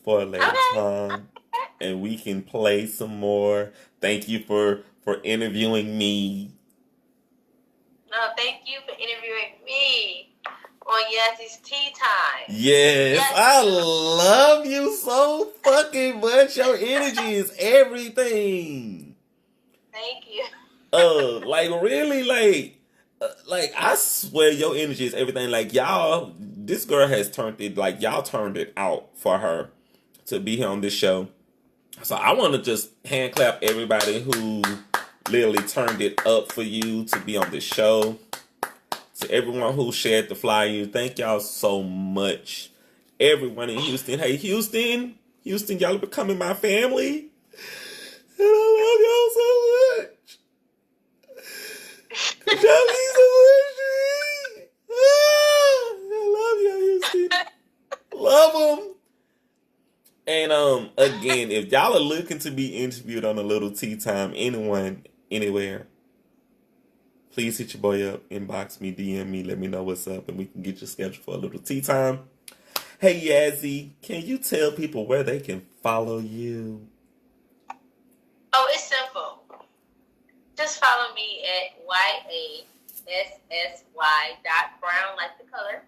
for a later time, and we can play some more. Thank you for interviewing me. No, thank you for interviewing me on Yassy's Tea Time. Yes, I love you so fucking much. Your energy is everything. Thank you. Like really, like I swear your energy is everything. Like y'all, this girl has turned it. Like y'all turned it out for her to be here on this show. So I want to just hand clap everybody who literally turned it up for you to be on this show. To everyone who shared the flyer, thank y'all so much. Everyone in Houston, hey Houston, y'all are becoming my family, and I love y'all so much. Y'all mean so much to me. I love y'all, Houston. Love them. And again, if y'all are looking to be interviewed on a little tea time, anyone, anywhere, please hit your boy up, inbox me, DM me, let me know what's up, and we can get you scheduled for a little tea time. Hey Yassy, can you tell people where they can follow you? Oh, it's simple. Just follow me at YASSY.Brown, like the color,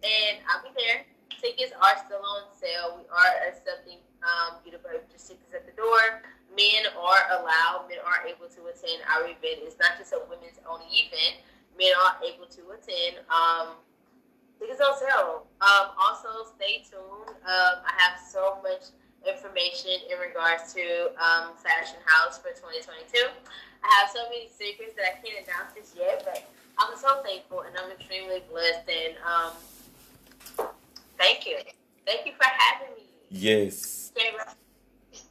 and I'll be there. Tickets are still on sale. We are accepting you to purchase tickets at the door. Men are allowed. Men are able to attend our event. It's not just a women's only event. Men are able to attend. Tickets on sale. Also, stay tuned. I have so much information in regards to Fashion House for 2022. I have so many secrets that I can't announce this yet, but I'm so thankful and I'm extremely blessed. And thank you. Thank you for having me. Yes.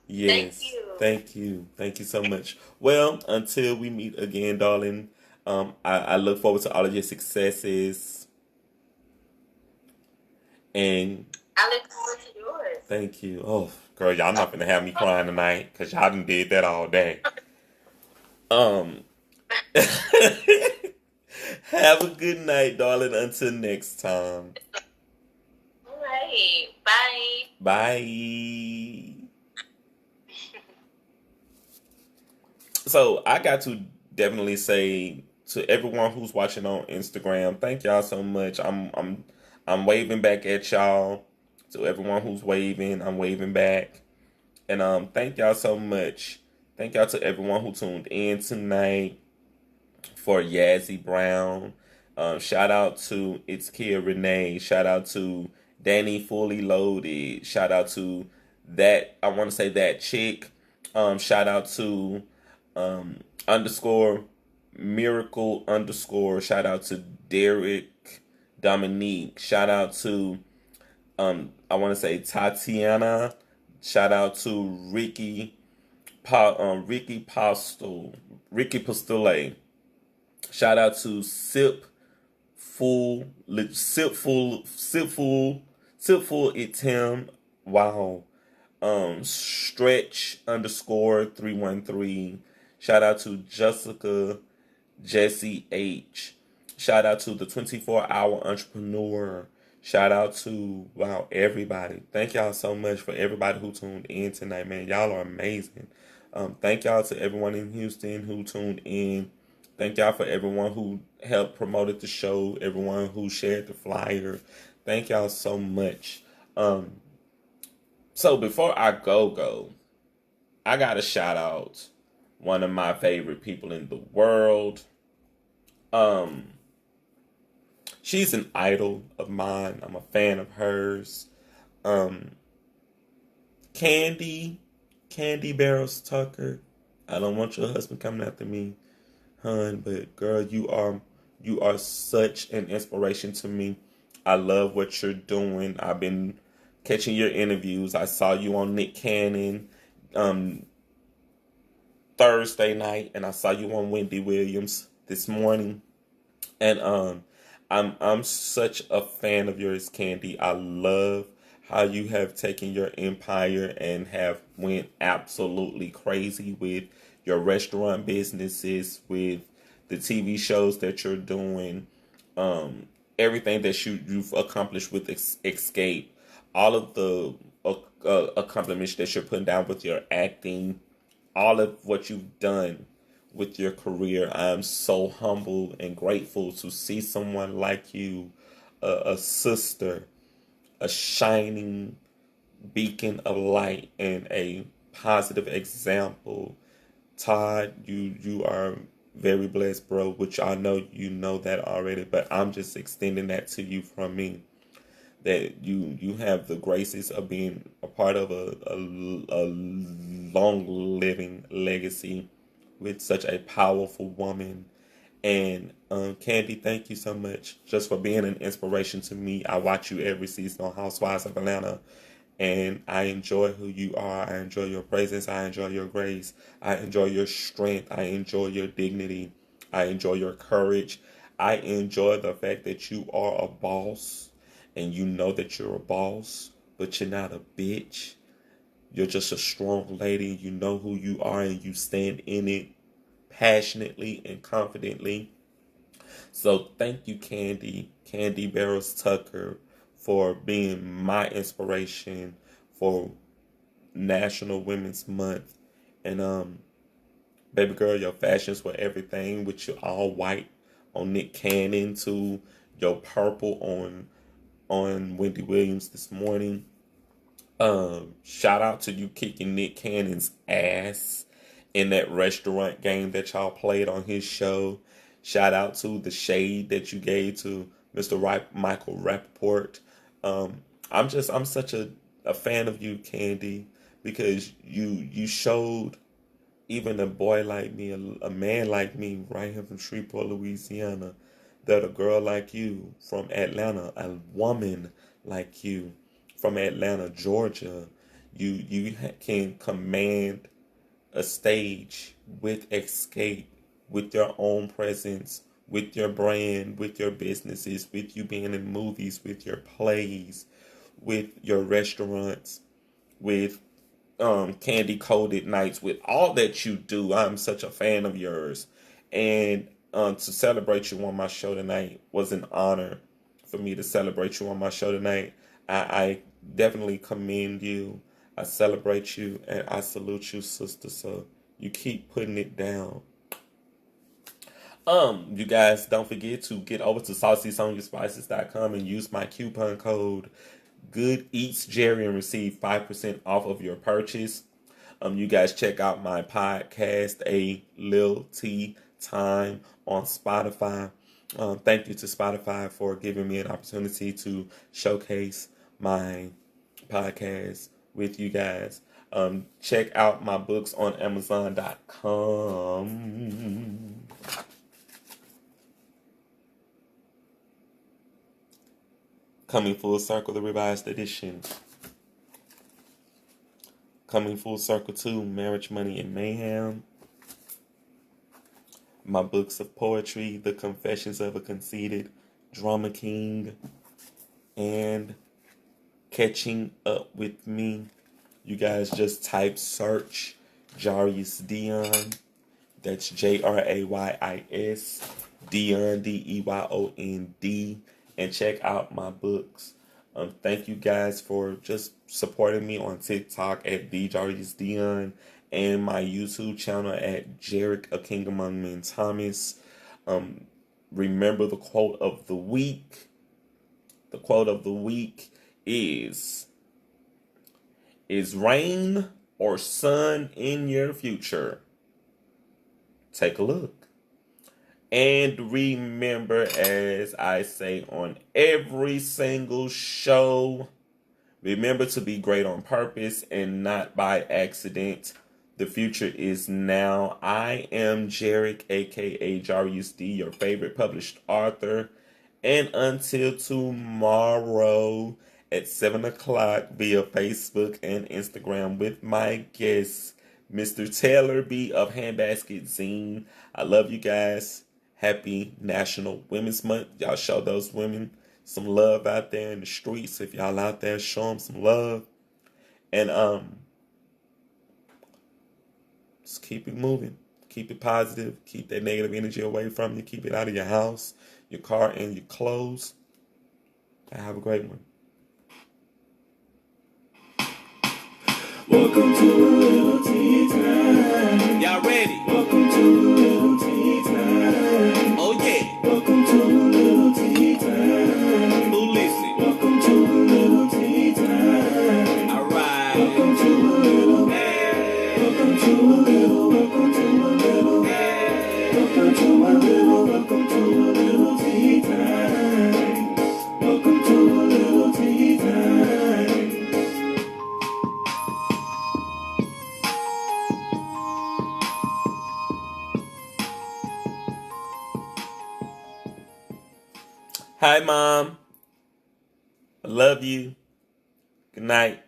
Yes. Thank you. Thank you. Thank you so much. Well, until we meet again, darling, I look forward to all of your successes. And I look forward to yours. Thank you. Oh, girl, y'all not gonna have me crying tonight because y'all done did that all day. Have a good night, darling. Until next time. All right. Bye. Bye. So I got to definitely say to everyone who's watching on Instagram, thank y'all so much. I'm waving back at y'all. To everyone who's waving, I'm waving back. And thank y'all so much. Thank y'all to everyone who tuned in tonight for Yassy Brown. Shout out to It's Kia Renee. Shout out to Danny Fully Loaded. Shout out to that chick. Shout out to underscore miracle underscore. Shout out to Derek Dominique. Shout out to I want to say Tatiana. Shout out to Ricky Postole. Shout out to Sipful It's him. Wow. Stretch underscore 313. Shout out to Jessica Jesse H. Shout out to the 24-hour entrepreneur. Shout out to everybody. Thank y'all so much for everybody who tuned in tonight, man. Y'all are amazing. Thank y'all to everyone in Houston who tuned in. Thank y'all for everyone who helped promoted the show, everyone who shared the flyer. Thank y'all so much. So before I go, I gotta shout out one of my favorite people in the world. She's an idol of mine. I'm a fan of hers. Candy Barrels Tucker. I don't want your husband coming after me, hun, but girl, you are You are such an inspiration to me. I love what you're doing. I've been catching your interviews. I saw you on Nick Cannon Thursday night, and I saw you on Wendy Williams this morning. And I'm such a fan of yours, Candy. I love how you have taken your empire and have went absolutely crazy with your restaurant businesses, with the TV shows that you're doing, everything that you've accomplished with Escape, all of the accomplishments that you're putting down with your acting, all of what you've done with your career. I'm so humble and grateful to see someone like you, a sister, a shining beacon of light, and a positive example. Todd, you are very blessed, bro, which I know you know that already, but I'm just extending that to you from me. That you have the graces of being a part of a long living legacy with such a powerful woman. And Candy, thank you so much just for being an inspiration to me. I watch you every season on Housewives of Atlanta, and I enjoy who you are. I enjoy your presence. I enjoy your grace. I enjoy your strength. I enjoy your dignity. I enjoy your courage. I enjoy the fact that you are a boss, and you know that you're a boss, but you're not a bitch. You're just a strong lady. You know who you are, and you stand in it passionately and confidently. So thank you, Candy Barrows Tucker, for being my inspiration for National Women's Month. And baby girl, your fashions were everything, with your all white on Nick Cannon to your purple on Wendy Williams this morning. Shout out to you kicking Nick Cannon's ass in that restaurant game that y'all played on his show. Shout out to the shade that you gave to Mr. Michael Rappaport. I'm such a fan of you, Candy, because you showed even a boy like me, a man like me, right here from Shreveport, Louisiana, that a girl like you from Atlanta, a woman like you from Atlanta, Georgia, you can command a stage with Escape, with your own presence, with your brand, with your businesses, with you being in movies, with your plays, with your restaurants, with candy coated nights, with all that you do. I'm such a fan of yours, and to celebrate you on my show tonight was an honor for me to celebrate you on my show tonight. I definitely commend you. I celebrate you, and I salute you, sister. So you keep putting it down. You guys don't forget to get over to SaucySoniaSpices.com and use my coupon code Good Eats Jerry and receive 5% off of your purchase. You guys check out my podcast, A Lil T Time, on Spotify. Thank you to Spotify for giving me an opportunity to showcase my podcast with you guys. Check out my books on Amazon.com. Coming Full Circle, the revised edition. Coming Full Circle 2, Marriage, Money, and Mayhem. My books of poetry, The Confessions of a Conceited Drama King, and Catching Up With Me. You guys just type search Jarius Dion. That's Jrayyis Dion, Deyond, and check out my books. Thank you guys for just supporting me on TikTok at Jarius Dion and my YouTube channel at Jarek, A King Among Men Thomas. Remember the quote of the week. The quote of the week is rain or sun in your future? Take a look. And remember, as I say on every single show, remember to be great on purpose and not by accident. The future is now. I am Jarek, aka Jarius D, your favorite published author. And until tomorrow at 7 o'clock via Facebook and Instagram with my guest, Mr. Taylor B of Handbasket Zine. I love you guys. Happy National Women's Month. Y'all show those women some love out there in the streets. If y'all out there, show them some love. And just keep it moving. Keep it positive. Keep that negative energy away from you. Keep it out of your house, your car, and your clothes. And have a great one. Welcome to a little tea time. Y'all ready? Welcome to a little tea time. Oh yeah. Welcome to a little tea time. Who listen? Welcome to a little tea time. All right. Welcome to a little. Welcome to a little. Welcome to a little. Welcome to a little. Welcome to a little tea time. Welcome to a little tea time. Hi, Mom. I love you. Good night.